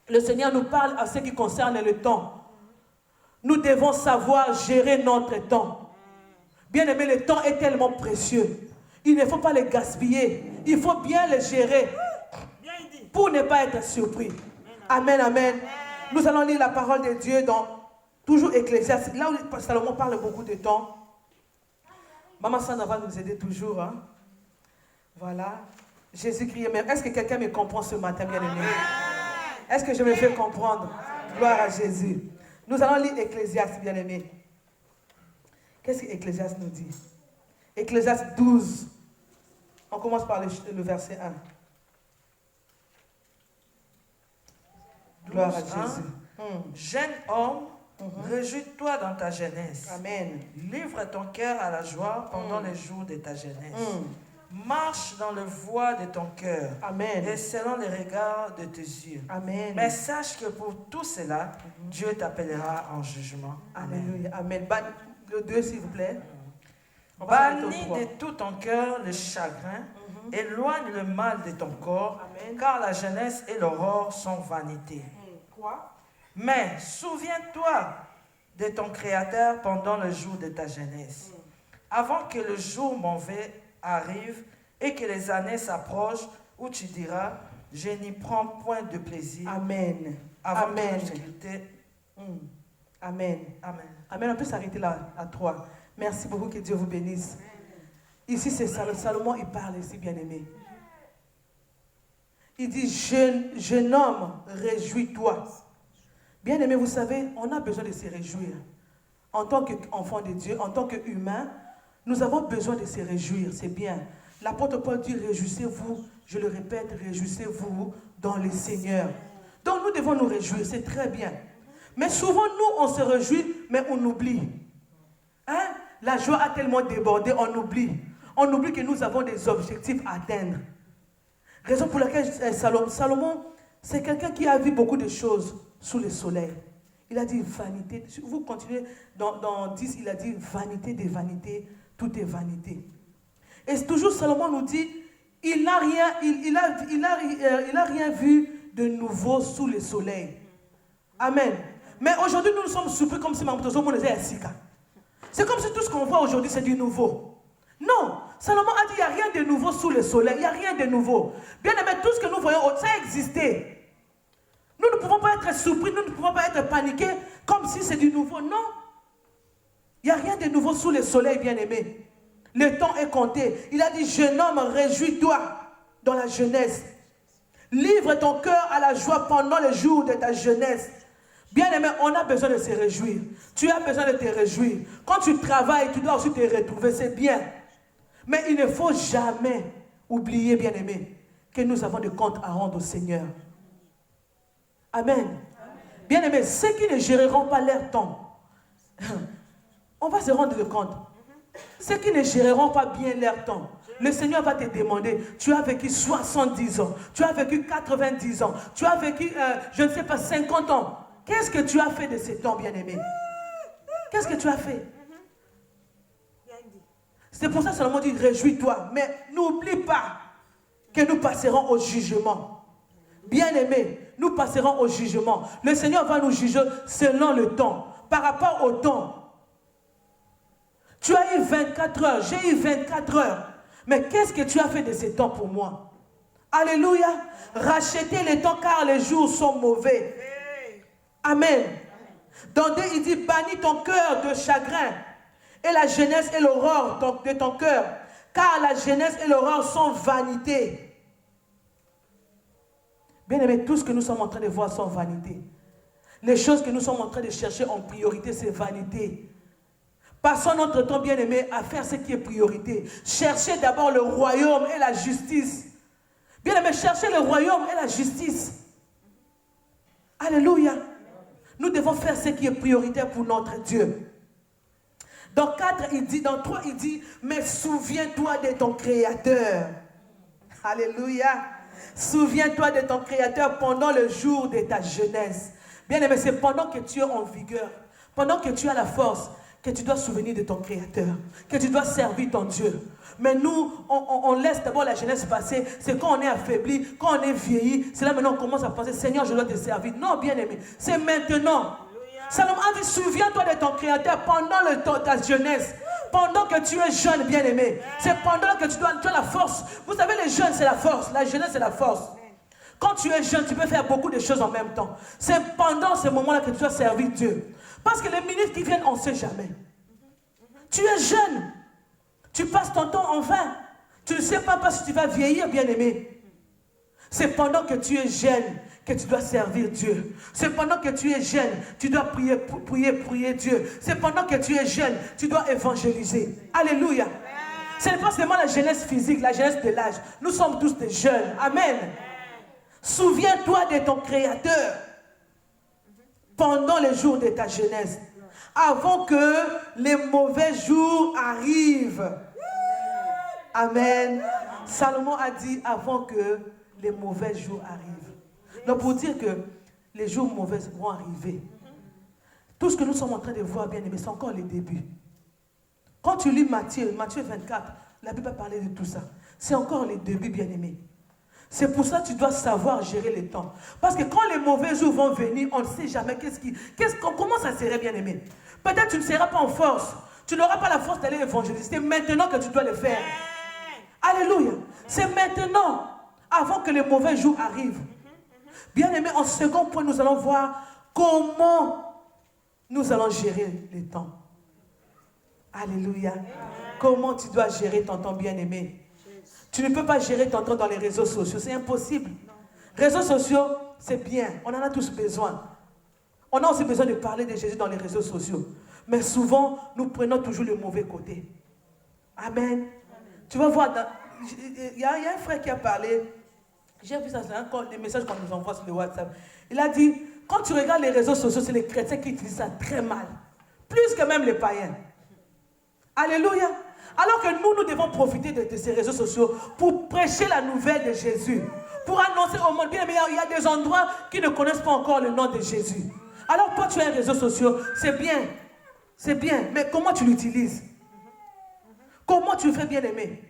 le Seigneur nous parle à ce qui concerne le temps. Nous devons savoir gérer notre temps. Bien-aimé, le temps est tellement précieux. Il ne faut pas le gaspiller. Il faut bien le gérer pour ne pas être surpris. Amen, amen. Nous allons lire la parole de Dieu dans toujours Ecclésiaste. Là où Salomon parle beaucoup de temps. Maman Sandra va nous aider toujours. Hein? Voilà. Jésus-Christ. Est-ce que quelqu'un me comprend ce matin, bien-aimé? Est-ce que je me fais comprendre? Gloire à Jésus. Nous allons lire Ecclésiaste, bien-aimé. Qu'est-ce que Ecclésiaste nous dit? Ecclésiaste 12. On commence par le verset 1. Gloire à Jésus. Jeune homme, réjouis-toi dans ta jeunesse. Amen. Livre ton cœur à la joie pendant les jours de ta jeunesse. Marche dans le voie de ton cœur. Amen. Et selon les regards de tes yeux. Amen. Mais sache que pour tout cela, Dieu t'appellera en jugement. Alléluia. Amen. Le 2, s'il vous plaît. Bannis de tout ton cœur le chagrin. Éloigne le mal de ton corps. Amen. Car la jeunesse et l'aurore sont vanité. Quoi? Mais souviens-toi de ton Créateur pendant le jour de ta jeunesse. Avant que le jour mauvais arrive et que les années s'approchent où tu diras, je n'y prends point de plaisir. Amen. Avant Amen. que l'obscurité. Amen. Amen. Amen. On peut s'arrêter là à 3. Merci beaucoup, que Dieu vous bénisse. Ici, c'est Salomon, il parle ici, bien-aimé. Il dit, jeune homme, réjouis-toi. Bien-aimé, vous savez, on a besoin de se réjouir. En tant qu'enfant de Dieu, en tant qu'humain, nous avons besoin de se réjouir, c'est bien. L'apôtre Paul dit, réjouissez-vous, je le répète, réjouissez-vous dans le Seigneur. Donc nous devons nous réjouir, c'est très bien. Mais souvent, nous, on se réjouit, mais on oublie. Hein? La joie a tellement débordé, on oublie. On oublie que nous avons des objectifs à atteindre. Raison pour laquelle Salomon, c'est quelqu'un qui a vu beaucoup de choses sous le soleil. Il a dit vanité. Vous continuez dans 10, il a dit vanité des vanités, tout est vanité. Et toujours Salomon nous dit, il n'a rien vu de nouveau sous le soleil. Amen. Mais aujourd'hui, nous sommes surpris comme si Mamoutozo nous était Sika. C'est comme si tout ce qu'on voit aujourd'hui, c'est du nouveau. Non. Salomon a dit, il n'y a rien de nouveau sous le soleil. Il n'y a rien de nouveau. Bien aimé, tout ce que nous voyons, ça existait. Nous ne pouvons pas être surpris, nous ne pouvons pas être paniqués comme si c'est du nouveau. Non. Il n'y a rien de nouveau sous le soleil, bien aimé. Le temps est compté. Il a dit, jeune homme, réjouis-toi dans la jeunesse. Livre ton cœur à la joie pendant les jours de ta jeunesse. Bien aimé, on a besoin de se réjouir. Tu as besoin de te réjouir. Quand tu travailles, tu dois aussi te retrouver, c'est bien. Mais il ne faut jamais oublier, bien aimé, que nous avons des comptes à rendre au Seigneur. Amen. Bien aimé, ceux qui ne géreront pas leur temps, on va se rendre compte. Ceux qui ne géreront pas bien leur temps, le Seigneur va te demander, tu as vécu 70 ans, tu as vécu 90 ans, tu as vécu, je ne sais pas, 50 ans. Qu'est-ce que tu as fait de ces temps, bien-aimé? Qu'est-ce que tu as fait? C'est pour ça que Salomon dit, réjouis-toi, mais n'oublie pas que nous passerons au jugement. Bien-aimé, nous passerons au jugement. Le Seigneur va nous juger selon le temps, par rapport au temps. Tu as eu 24 heures, j'ai eu 24 heures. Mais qu'est-ce que tu as fait de ces temps pour moi? Alléluia. Rachetez les temps car les jours sont mauvais. Amen. Dans 2, il dit, bannis ton cœur de chagrin et la jeunesse et l'aurore de ton cœur. Car la jeunesse et l'aurore sont vanité. Bien aimé, tout ce que nous sommes en train de voir sont vanité. Les choses que nous sommes en train de chercher en priorité, c'est vanité. Passons notre temps, bien aimé, à faire ce qui est priorité. Cherchez d'abord le royaume et la justice. Bien aimé, cherchez le royaume et la justice. Alléluia. Nous devons faire ce qui est prioritaire pour notre Dieu. Dans 4, il dit, dans 3, il dit, mais souviens-toi de ton Créateur. Alléluia. Souviens-toi de ton Créateur pendant le jour de ta jeunesse. Bien aimé, c'est pendant que tu es en vigueur, pendant que tu as la force, que tu dois souvenir de ton Créateur, que tu dois servir ton Dieu. Mais nous, on laisse d'abord la jeunesse passer. C'est quand on est affaibli, quand on est vieilli, c'est là maintenant on commence à penser, Seigneur, je dois te servir. Non, bien aimé, c'est maintenant. Salomon a dit, souviens-toi de ton Créateur pendant le temps de ta jeunesse. Pendant que tu es jeune, bien aimé. C'est pendant que tu as la force. Vous savez, les jeunes, c'est la force. La jeunesse, c'est la force. Quand tu es jeune, tu peux faire beaucoup de choses en même temps. C'est pendant ce moment-là que tu dois servir Dieu. Parce que les minutes qui viennent, on ne sait jamais. Tu es jeune. Tu passes ton temps en vain. Tu ne sais pas si tu vas vieillir, bien-aimé. C'est pendant que tu es jeune que tu dois servir Dieu. C'est pendant que tu es jeune, tu dois prier Dieu. C'est pendant que tu es jeune, tu dois évangéliser. Alléluia. Ce n'est pas seulement la jeunesse physique, la jeunesse de l'âge. Nous sommes tous des jeunes. Amen. Souviens-toi de ton Créateur pendant les jours de ta jeunesse, avant que les mauvais jours arrivent. Amen. Salomon a dit avant que les mauvais jours arrivent. Donc pour dire que les jours mauvais vont arriver. Tout ce que nous sommes en train de voir, bien aimé, c'est encore les débuts. Quand tu lis Matthieu 24, la Bible a parlé de tout ça. C'est encore les débuts, bien aimé. C'est pour ça que tu dois savoir gérer le temps. Parce que quand les mauvais jours vont venir, on ne sait jamais comment ça serait, bien aimé. Peut-être tu ne seras pas en force. Tu n'auras pas la force d'aller évangéliser. C'est maintenant que tu dois le faire. Alléluia. C'est maintenant, avant que les mauvais jours arrivent. Bien aimé, en second point, nous allons voir comment nous allons gérer le temps. Alléluia. Comment tu dois gérer ton temps, bien aimé. Tu ne peux pas gérer ton temps dans les réseaux sociaux. C'est impossible. Réseaux sociaux, c'est bien. On en a tous besoin. On a aussi besoin de parler de Jésus dans les réseaux sociaux. Mais souvent, nous prenons toujours le mauvais côté. Amen. Tu vas voir, il y a un frère qui a parlé. J'ai vu ça, c'est encore des messages qu'on nous envoie sur le WhatsApp. Il a dit, quand tu regardes les réseaux sociaux, c'est les chrétiens qui utilisent ça très mal. Plus que même les païens. Alléluia. Alors que nous devons profiter de ces réseaux sociaux pour prêcher la nouvelle de Jésus. Pour annoncer au monde. Bien, mais il y a des endroits qui ne connaissent pas encore le nom de Jésus. Alors toi, tu as un réseau social, c'est bien. C'est bien. Mais comment tu l'utilises? Comment tu fais, bien aimé?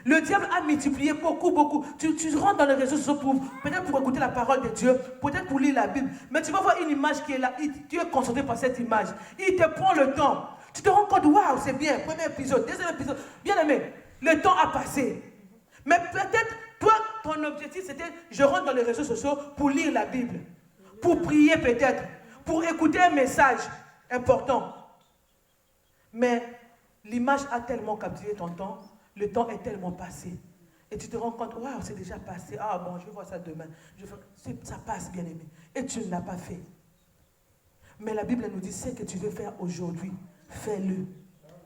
Le diable a multiplié beaucoup. Tu rentres dans les réseaux sociaux peut-être pour écouter la parole de Dieu, peut-être pour lire la Bible. Mais tu vas voir une image qui est là. Tu es concentré par cette image. Il te prend le temps. Tu te rends compte, waouh, c'est bien. Premier épisode, deuxième épisode. Bien aimé, le temps a passé. Mais peut-être, toi, ton objectif, c'était, je rentre dans les réseaux sociaux pour lire la Bible. Pour prier peut-être. Pour écouter un message important. Mais l'image a tellement captivé ton temps. Le temps est tellement passé. Et tu te rends compte, waouh, c'est déjà passé. Ah bon, je vais voir ça demain. Ça passe, bien aimé. Et tu ne l'as pas fait. Mais la Bible nous dit, ce que tu veux faire aujourd'hui, fais-le.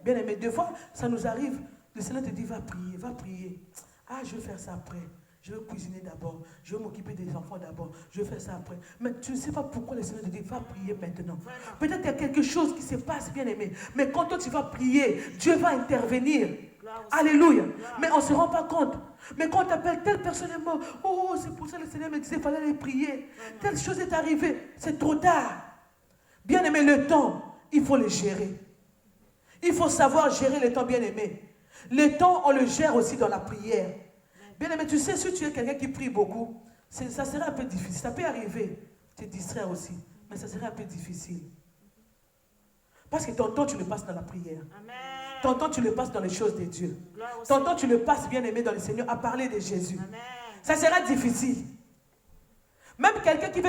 Bien aimé, des fois, ça nous arrive. Le Seigneur te dit, va prier. Ah, je vais faire ça après. Je vais cuisiner d'abord. Je vais m'occuper des enfants d'abord. Je vais faire ça après. Mais tu ne sais pas pourquoi le Seigneur te dit, va prier maintenant. Peut-être qu'il y a quelque chose qui se passe, bien aimé. Mais quand toi, tu vas prier, Dieu va intervenir. Alléluia. Mais on ne se rend pas compte. Mais quand on t'appelle, telle personne est morte. Oh, c'est pour ça que le Seigneur me disait, il fallait aller prier. Telle chose est arrivée. C'est trop tard. Bien aimé, le temps, il faut le gérer. Il faut savoir gérer le temps, bien aimé. Le temps, on le gère aussi dans la prière. Bien aimé, tu sais, si tu es quelqu'un qui prie beaucoup, ça serait un peu difficile. Ça peut arriver, te distraire aussi, mais ça serait un peu difficile. Parce que ton temps, tu le passes dans la prière. Amen. Ton temps, tu le passes dans les choses de Dieu. Ton temps, tu le passes, bien aimé, dans le Seigneur, à parler de Jésus. Amen. Ça sera difficile. Même quelqu'un qui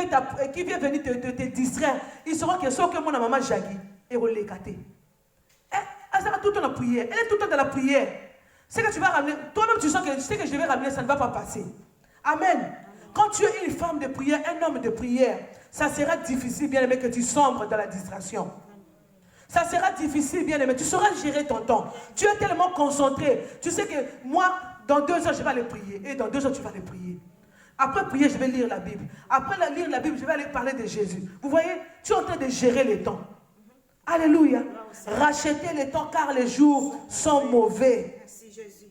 vient venir te distraire, il saura que ce que mon maman Jagui est relécaté. Elle sera tout le temps dans la prière. Elle est tout le temps dans la prière. C'est que tu vas ramener, toi-même tu sens que ce que je vais ramener, ça ne va pas passer. Amen. Quand tu es une femme de prière, un homme de prière, ça sera difficile, bien aimé, que tu sombres dans la distraction. Ça sera difficile, bien aimé. Tu sauras gérer ton temps. Tu es tellement concentré. Tu sais que moi, dans 2 heures, je vais aller prier. Et dans 2 heures, tu vas aller prier. Après prier, je vais lire la Bible. Après lire la Bible, je vais aller parler de Jésus. Vous voyez, tu es en train de gérer le temps. Alléluia. Rachetez le temps car les jours sont mauvais. Merci Jésus.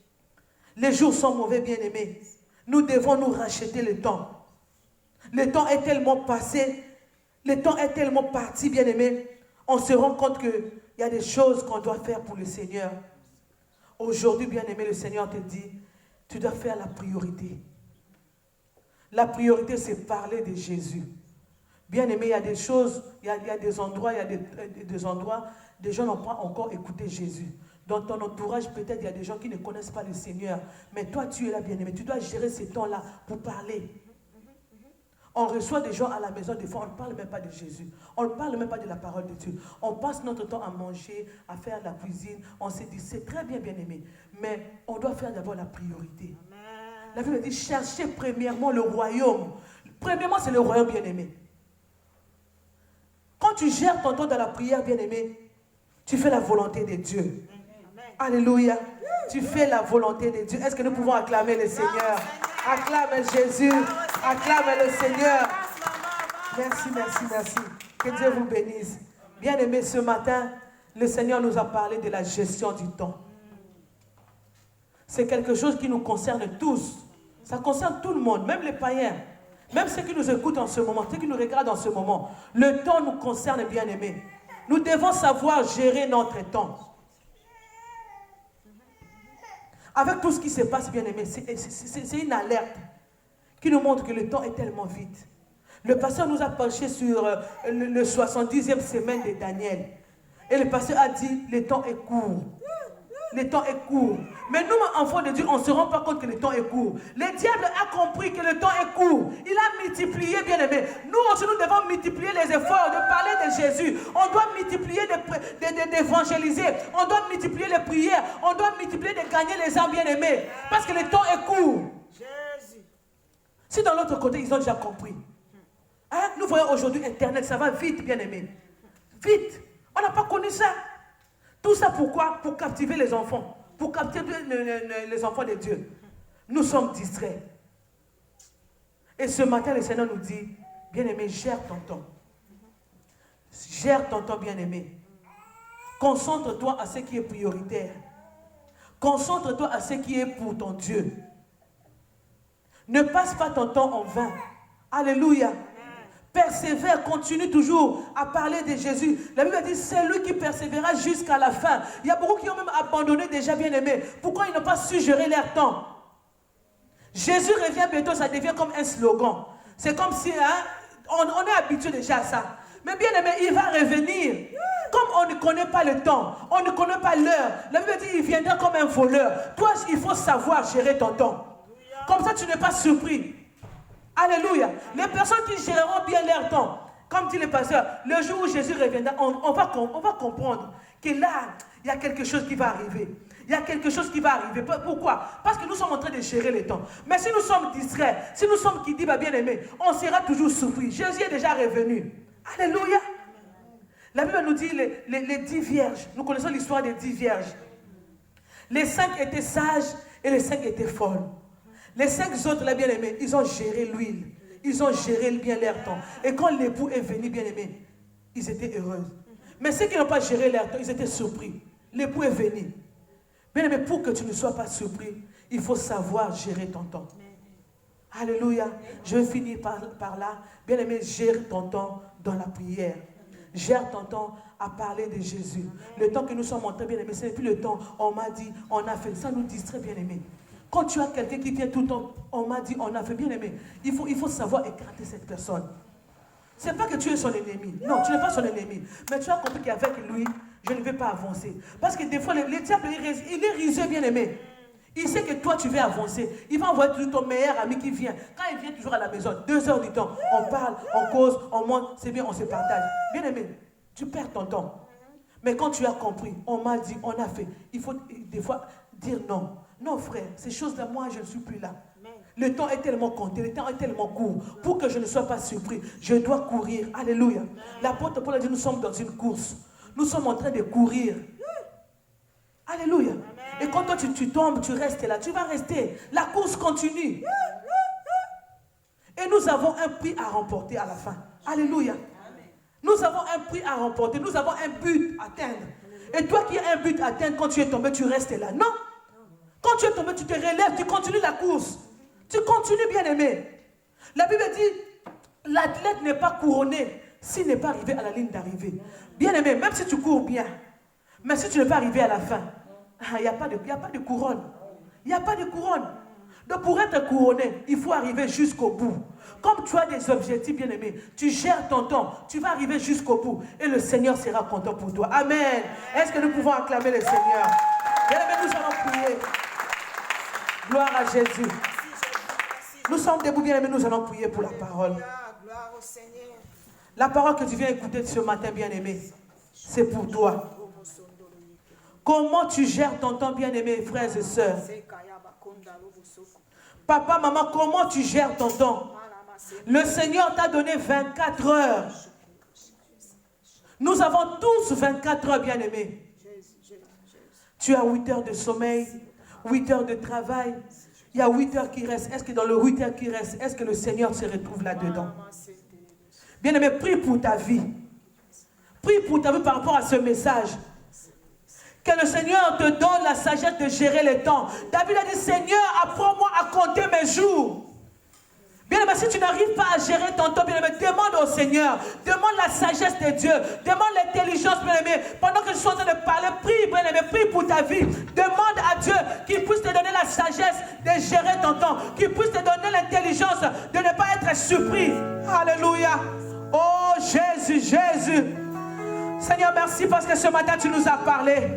Les jours sont mauvais, bien-aimés. Nous devons nous racheter le temps. Le temps est tellement passé. Le temps est tellement parti, bien-aimés. On se rend compte qu'il y a des choses qu'on doit faire pour le Seigneur. Aujourd'hui, bien-aimé, le Seigneur te dit, tu dois faire la priorité. La priorité, c'est parler de Jésus. Bien-aimé, il y a des choses, il y a des endroits, des gens n'ont pas encore écouté Jésus. Dans ton entourage, peut-être, il y a des gens qui ne connaissent pas le Seigneur. Mais toi, tu es là, bien-aimé. Tu dois gérer ces temps-là pour parler. On reçoit des gens à la maison, des fois on ne parle même pas de Jésus. On ne parle même pas de la parole de Dieu. On passe notre temps à manger, à faire la cuisine. On se dit, c'est très bien, bien aimé. Mais on doit faire d'abord la priorité. La Bible dit, cherchez premièrement le royaume. Premièrement, c'est le royaume, bien aimé. Quand tu gères ton temps dans la prière, bien aimé, tu fais la volonté de Dieu. Alléluia. Tu fais la volonté de Dieu. Est-ce que nous pouvons acclamer le Seigneur? Acclame Jésus. Acclame le Seigneur. Merci, merci, merci. Que Dieu vous bénisse. Bien aimé, ce matin, le Seigneur nous a parlé de la gestion du temps. C'est quelque chose qui nous concerne tous. Ça concerne tout le monde, même les païens. Même ceux qui nous écoutent en ce moment, ceux qui nous regardent en ce moment. Le temps nous concerne, bien aimé. Nous devons savoir gérer notre temps. Avec tout ce qui se passe, bien aimé, c'est une alerte qui nous montre que le temps est tellement vite. Le pasteur nous a penché sur le 70e semaine de Daniel. Et le pasteur a dit, le temps est court. Le temps est court. Mais nous, enfants de Dieu, on ne se rend pas compte que le temps est court. Le diable a compris que le temps est court. Il a multiplié, bien aimé. Nous aussi, nous devons multiplier les efforts de parler de Jésus. On doit multiplier d'évangéliser. On doit multiplier les prières. On doit multiplier de gagner les âmes, bien aimés. Parce que le temps est court. Si dans l'autre côté, ils ont déjà compris. Hein? Nous voyons aujourd'hui Internet, ça va vite, bien aimé. Vite. On n'a pas connu ça. Tout ça pourquoi? Pour captiver les enfants. Pour captiver les enfants de Dieu. Nous sommes distraits. Et ce matin, le Seigneur nous dit, bien-aimé, gère ton temps. Gère ton temps, bien-aimé. Concentre-toi à ce qui est prioritaire. Concentre-toi à ce qui est pour ton Dieu. Ne passe pas ton temps en vain. Alléluia. Persévère, continue toujours à parler de Jésus. La Bible dit, c'est lui qui persévérera jusqu'à la fin. Il y a beaucoup qui ont même abandonné déjà, bien aimé. Pourquoi ils n'ont pas su gérer leur temps? Jésus revient bientôt, ça devient comme un slogan. C'est comme si, on est habitué déjà à ça. Mais bien aimé, il va revenir. Comme on ne connaît pas le temps, on ne connaît pas l'heure. La Bible dit, il viendra comme un voleur. Toi, il faut savoir gérer ton temps. Comme ça, tu n'es pas surpris. Alléluia. Les personnes qui géreront bien leur temps, comme dit le pasteur, le jour où Jésus reviendra, on va comprendre que là, il y a quelque chose qui va arriver. Il y a quelque chose qui va arriver. Pourquoi? Parce que nous sommes en train de gérer le temps. Mais si nous sommes distraits, si nous sommes qui dit, bah, bien aimé, on sera toujours surpris. Jésus est déjà revenu. Alléluia. La Bible nous dit les 10 vierges. Nous connaissons l'histoire des 10 vierges. Les 5 étaient sages et les 5 étaient folles. Les 5 autres, là, bien aimés, ils ont géré l'huile. Ils ont géré bien leur temps. Et quand l'époux est venu, bien aimé, ils étaient heureux. Mais ceux qui n'ont pas géré leur temps, ils étaient surpris. L'époux est venu. Bien aimé, pour que tu ne sois pas surpris, il faut savoir gérer ton temps. Alléluia. Je vais finir par là. Bien aimé, gère ton temps dans la prière. Gère ton temps à parler de Jésus. Le temps que nous sommes en train, bien aimé, ce n'est plus le temps. On m'a dit, on a fait. Ça nous distrait, bien aimé. Quand tu as quelqu'un qui vient tout le temps, on m'a dit, on a fait, bien aimé, il faut savoir écarter cette personne. Ce n'est pas que tu es son ennemi. Non, tu n'es pas son ennemi. Mais tu as compris qu'avec lui, je ne vais pas avancer. Parce que des fois, le diable, il est risé, bien aimé. Il sait que toi, tu veux avancer. Il va envoyer toujours ton meilleur ami qui vient. Quand il vient toujours à la maison, 2 heures du temps, on parle, on cause, on monte, c'est bien, on se partage. Bien aimé, tu perds ton temps. Mais quand tu as compris, on m'a dit, on a fait, il faut des fois dire non. Non, frère, ces choses-là, moi, je ne suis plus là. Le temps est tellement compté, le temps est tellement court. Pour que je ne sois pas surpris, je dois courir. Alléluia. L'apôtre Paul a dit, nous sommes dans une course. Nous sommes en train de courir. Alléluia. Et quand toi, tu tombes, tu restes là. Tu vas rester. La course continue. Et nous avons un prix à remporter à la fin. Alléluia. Nous avons un prix à remporter. Nous avons un but à atteindre. Et toi qui as un but à atteindre, quand tu es tombé, tu restes là. Non. Quand tu es tombé, tu te relèves, tu continues la course. Tu continues, bien aimé. La Bible dit, l'athlète n'est pas couronné s'il n'est pas arrivé à la ligne d'arrivée. Bien aimé, même si tu cours bien, mais si tu n'es pas arrivé à la fin, il n'y a pas de couronne. Il n'y a pas de couronne. Donc pour être couronné, il faut arriver jusqu'au bout. Comme tu as des objectifs, bien aimé, tu gères ton temps, tu vas arriver jusqu'au bout et le Seigneur sera content pour toi. Amen. Est-ce que nous pouvons acclamer le Seigneur? Bien aimé, nous allons prier. Gloire à Jésus. Nous sommes debout, bien aimés, nous allons prier pour la parole. La parole que tu viens écouter ce matin, bien-aimé, c'est pour toi. Comment tu gères ton temps, bien-aimé, frères et sœurs? Papa, maman, comment tu gères ton temps? Le Seigneur t'a donné 24 heures. Nous avons tous 24 heures, bien-aimés. Tu as 8 heures de sommeil, 8 heures de travail. Il y a 8 heures qui restent. Est-ce que dans le 8 heures qui restent, est-ce que le Seigneur se retrouve là-dedans? Bien-aimé, prie pour ta vie. Prie pour ta vie par rapport à ce message. Que le Seigneur te donne la sagesse de gérer les temps. David a dit, Seigneur, apprends-moi à compter mes jours. Bien-aimé, si tu n'arrives pas à gérer ton temps, bien-aimé, demande au Seigneur. Demande la sagesse de Dieu. Demande l'intelligence, bien-aimé. Pendant que je suis en train de parler, prie, bien-aimé, prie pour ta vie. Demande à Dieu qu'il puisse te donner la sagesse de gérer ton temps. Qu'il puisse te donner l'intelligence de ne pas être surpris. Alléluia. Oh Jésus, Jésus. Seigneur, merci parce que ce matin, tu nous as parlé.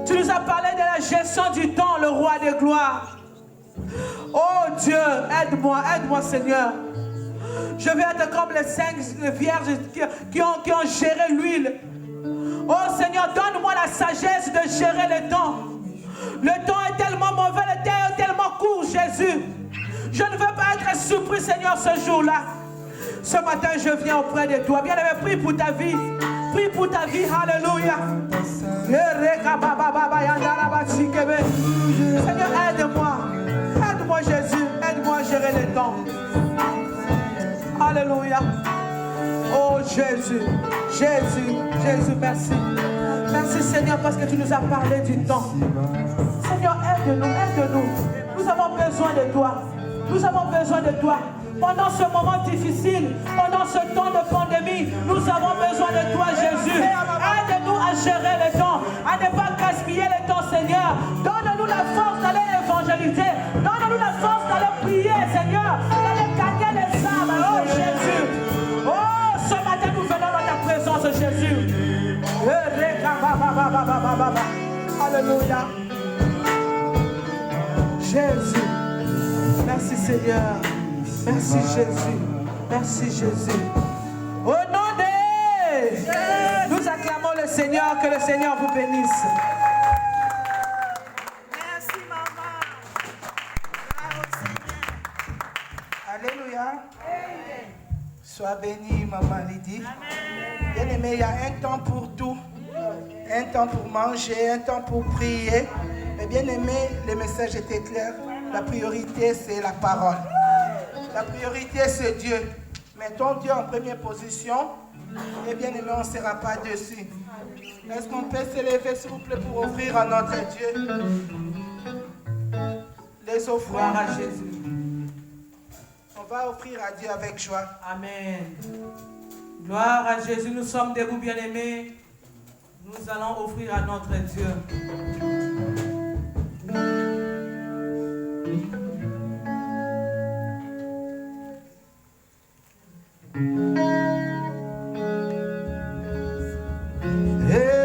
Tu nous as parlé de la gestion du temps, le roi de gloire. Oh Dieu, aide-moi Seigneur. Je veux être comme les 5 vierges qui ont géré l'huile. Oh Seigneur, donne-moi la sagesse de gérer le temps. Le temps est tellement mauvais, le temps est tellement court, Jésus. Je ne veux pas être surpris, Seigneur, ce jour-là. Ce matin, je viens auprès de toi. Bien-aimé, prie pour ta vie. Prie pour ta vie, alléluia. Seigneur, aide-moi. Aide-moi, Jésus. Aide-moi à gérer le temps. Alléluia. Oh, Jésus. Jésus. Jésus, merci. Merci, Seigneur, parce que tu nous as parlé du temps. Seigneur, aide-nous, aide-nous. Nous avons besoin de toi. Nous avons besoin de toi. Pendant ce moment difficile, pendant ce temps de pandémie, nous avons besoin de toi, Jésus. Aide-nous à gérer le temps, à ne pas gaspiller le temps, Seigneur. Donne-nous la force d'aller évangéliser. Donne-nous la force d'aller prier, Seigneur. D'aller gagner les âmes. Oh, Jésus. Oh, ce matin, nous venons dans ta présence, Jésus. Alléluia. Jésus. Merci, Seigneur. Merci Jésus. Merci Jésus. Au nom de Jésus, nous acclamons le Seigneur. Que le Seigneur vous bénisse. Merci maman. Alléluia. Sois bénie maman Lydie. Bien-aimé, il y a un temps pour tout. Un temps pour manger, un temps pour prier. Mais bien-aimé, le message était clair. La priorité, c'est la parole. La priorité, c'est Dieu. Mettons Dieu en première position. Et bien aimé, on ne sera pas dessus. Est-ce qu'on peut s'élever, s'il vous plaît, pour offrir à notre Dieu les offrandes? Gloire à Jésus. On va offrir à Dieu avec joie. Amen. Gloire à Jésus. Nous sommes debout, bien-aimés. Nous allons offrir à notre Dieu. Yeah.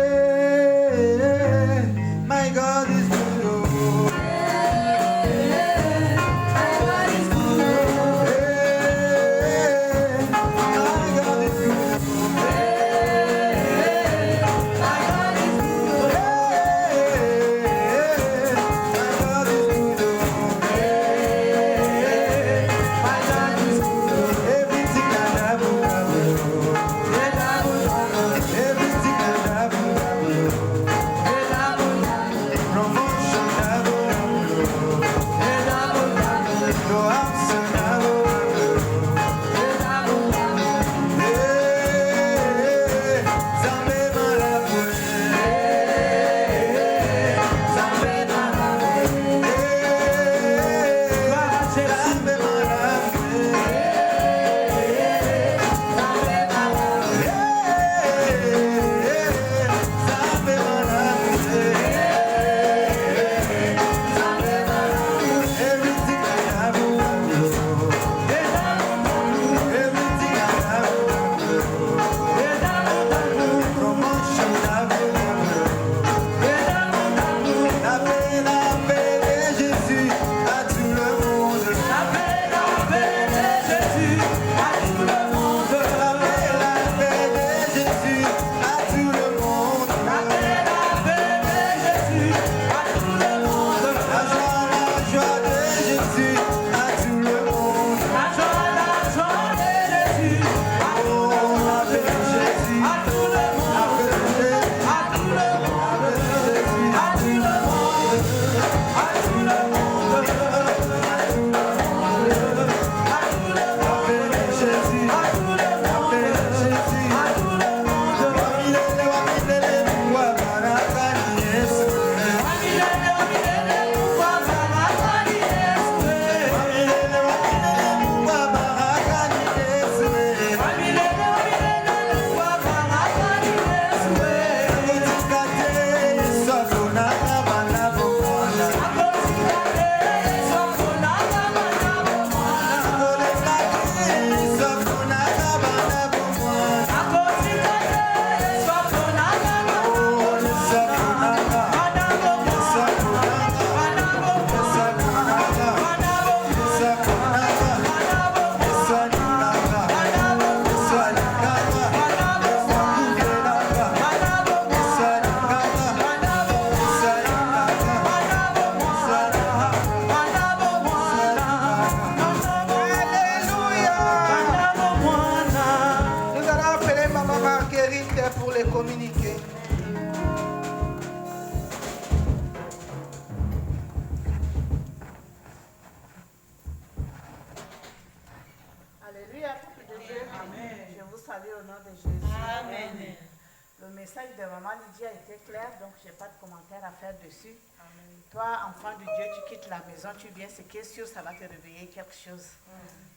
clair, donc je n'ai pas de commentaire à faire dessus. Amen. Toi, enfant de Dieu, tu quittes la maison, tu viens, c'est que sûr, ça va te réveiller quelque chose.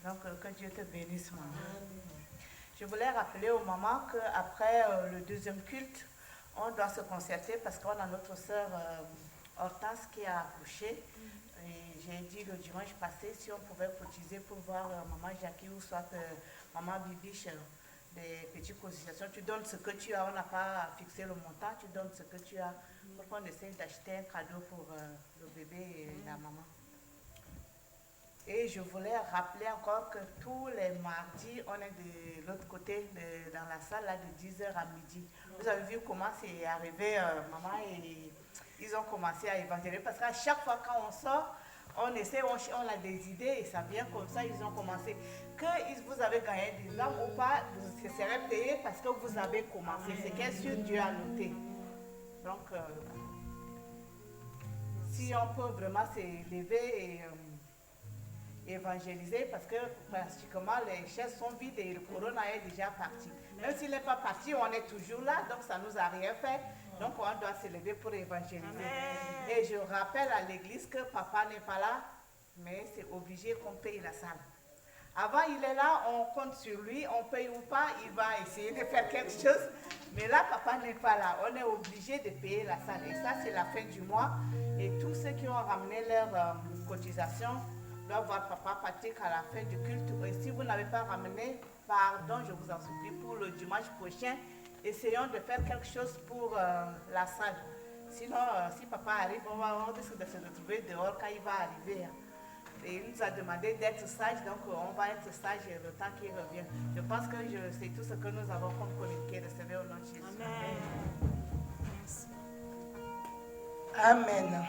Donc, que Dieu te bénisse, maman. Je voulais rappeler aux mamans qu'après le deuxième culte, on doit se concerter parce qu'on a notre sœur Hortense qui a accouché. Et j'ai dit le dimanche passé si on pouvait cotiser pour voir maman Jackie ou soit maman Bibiche, des petites cotisations. Tu donnes ce que tu as, on n'a pas fixé le montant, tu donnes ce que tu as pour qu'on essaye d'acheter un cadeau pour le bébé et la maman. Et je voulais rappeler encore que tous les mardis, on est de l'autre côté, dans la salle, là, de 10h à midi. Vous avez vu comment c'est arrivé, maman, et ils ont commencé à évangéliser. Parce qu'à chaque fois quand on sort, on essaie, on a des idées, et ça vient comme ça, ils ont commencé. Que vous avez gagné des âmes ou pas, vous serez payé parce que vous avez commencé. C'est qu'est-ce que Dieu a noté. Donc, si on peut vraiment s'élever et évangéliser, parce que pratiquement les chaises sont vides et le corona est déjà parti. Même s'il n'est pas parti, on est toujours là, donc ça ne nous a rien fait. Donc on doit s'élever pour évangéliser. Amen. Et je rappelle à l'église que papa n'est pas là, mais c'est obligé qu'on paye la salle. Avant il est là, on compte sur lui, on paye ou pas, il va essayer de faire quelque chose. Mais là, papa n'est pas là, on est obligé de payer la salle. Et ça, c'est la fin du mois. Et tous ceux qui ont ramené leur cotisation doivent voir papa Patrick à la fin du culte. Et si vous n'avez pas ramené, pardon, je vous en supplie, pour le dimanche prochain, essayons de faire quelque chose pour la salle. Sinon, si papa arrive, on risque de se retrouver dehors quand il va arriver. Et il nous a demandé d'être sage, donc on va être sage le temps qu'il revient. Je pense que c'est tout ce que nous avons comme communiqué. Recevez au nom de Jésus. Amen. Amen.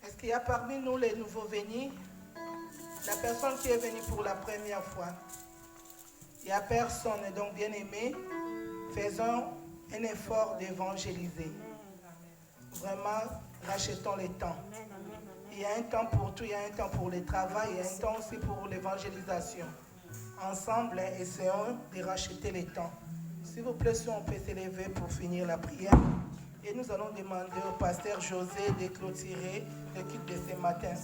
Est-ce qu'il y a parmi nous les nouveaux venus? La personne qui est venue pour la première fois. Il n'y a personne, donc bien aimé, faisons un effort d'évangéliser. Vraiment, rachetons les temps. Il y a un temps pour tout, il y a un temps pour le travail, il y a un temps aussi pour l'évangélisation. Ensemble, essayons de racheter les temps. S'il vous plaît, si on peut s'élever pour finir la prière. Et nous allons demander au pasteur José de clôturer le culte de ce matin.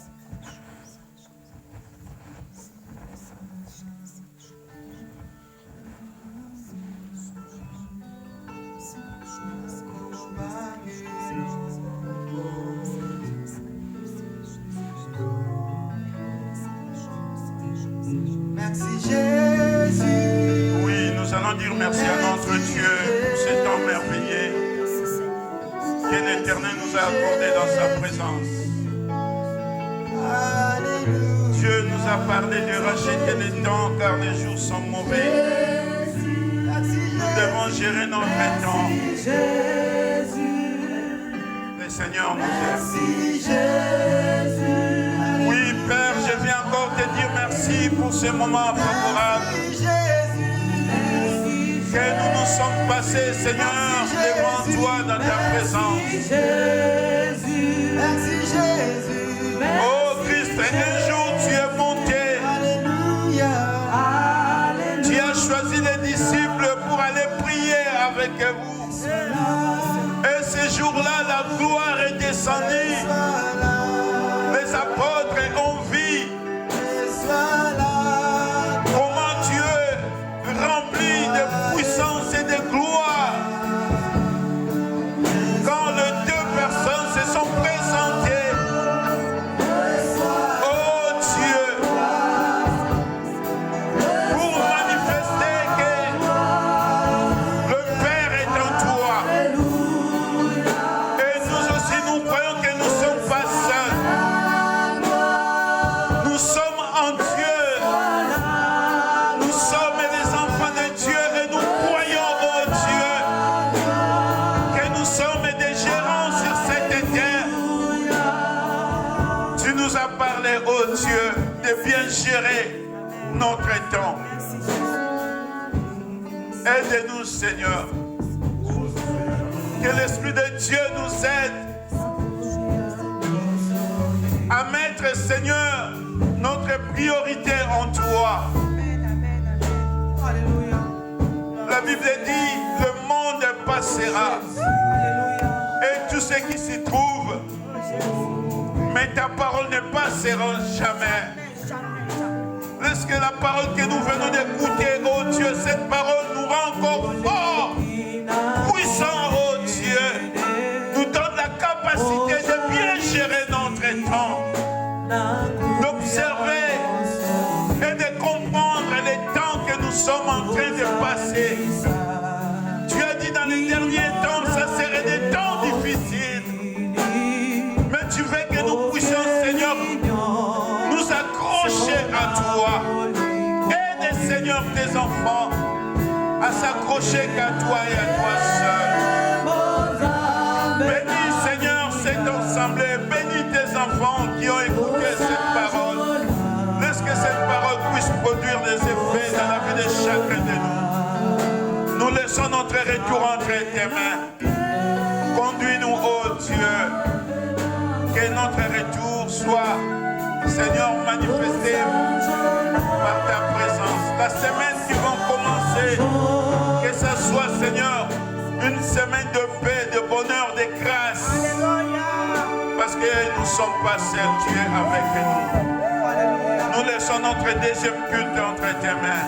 Merci Jésus. Oui, nous allons dire merci à notre Dieu pour ce temps merveilleux que l'Éternel nous a accordé dans sa présence. Dieu nous a parlé de racheter les temps car les jours sont mauvais. Nous devons gérer notre temps. Le Seigneur nous aime. Oui, Père, je viens encore te dire merci pour ce moment favorable. Que nous nous sommes passés, Seigneur, devant toi dans ta présence. Oh Christ, un jour tu es monté. Tu as choisi les disciples pour aller prier avec vous. Et ce jour-là, la gloire est descendue. Les apôtres ont vu comment Dieu rempli de puissance et de gloire. Quand les deux personnes se sont présentées, oh Dieu, pour manifester que le Père est en toi. Et nous aussi, nous croyons que nous ne sommes pas seuls. Nous sommes en Dieu. Nous sommes les enfants de Dieu et nous croyons, oh Dieu, que nous sommes des gérants sur cette terre. Tu nous as parlé, oh Dieu, de bien gérer notre temps. Aide-nous, Seigneur. Que l'Esprit de Dieu nous aide à mettre, Seigneur, notre priorité en toi. La Bible dit, le monde passera, tout ce qui s'y trouve. Mais ta parole ne passera jamais. Laisse que la parole que nous venons d'écouter, oh Dieu, cette parole nous rend encore fort, puissant, oh Dieu, nous donne la capacité de bien gérer notre temps, d'observer et de comprendre les temps que nous sommes en train de passer. Tu as dit dans les derniers temps, ça serait des temps difficiles. Mais tu veux que nous puissions, Seigneur, nous accrocher à toi. Aide, Seigneur, tes enfants à s'accrocher qu'à toi et à toi seul. Bénis, Seigneur, cette assemblée. Bénis tes enfants qui ont écouté cette parole. Laisse que cette parole puisse produire des effets dans la vie de chacun de nous. Nous laissons notre retour entre tes mains. Conduis-nous, oh Dieu. Que notre retour soit, Seigneur, manifesté par ta présence. La semaine qui va commencer, que ce soit, Seigneur, une semaine de paix, de bonheur, de grâce. Parce que nous ne sommes pas seuls, tu es avec nous. Nous laissons notre deuxième culte entre tes mains.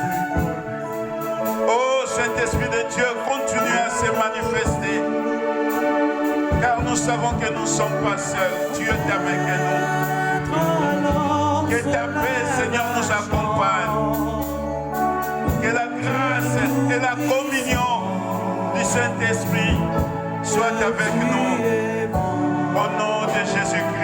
Oh Saint-Esprit de Dieu, continue à se manifester. Car nous savons que nous ne sommes pas seuls. Tu es avec nous. Que ta paix, Seigneur, nous accompagne. Que la grâce et la communion du Saint-Esprit soient avec nous. Au nom de Jésus-Christ.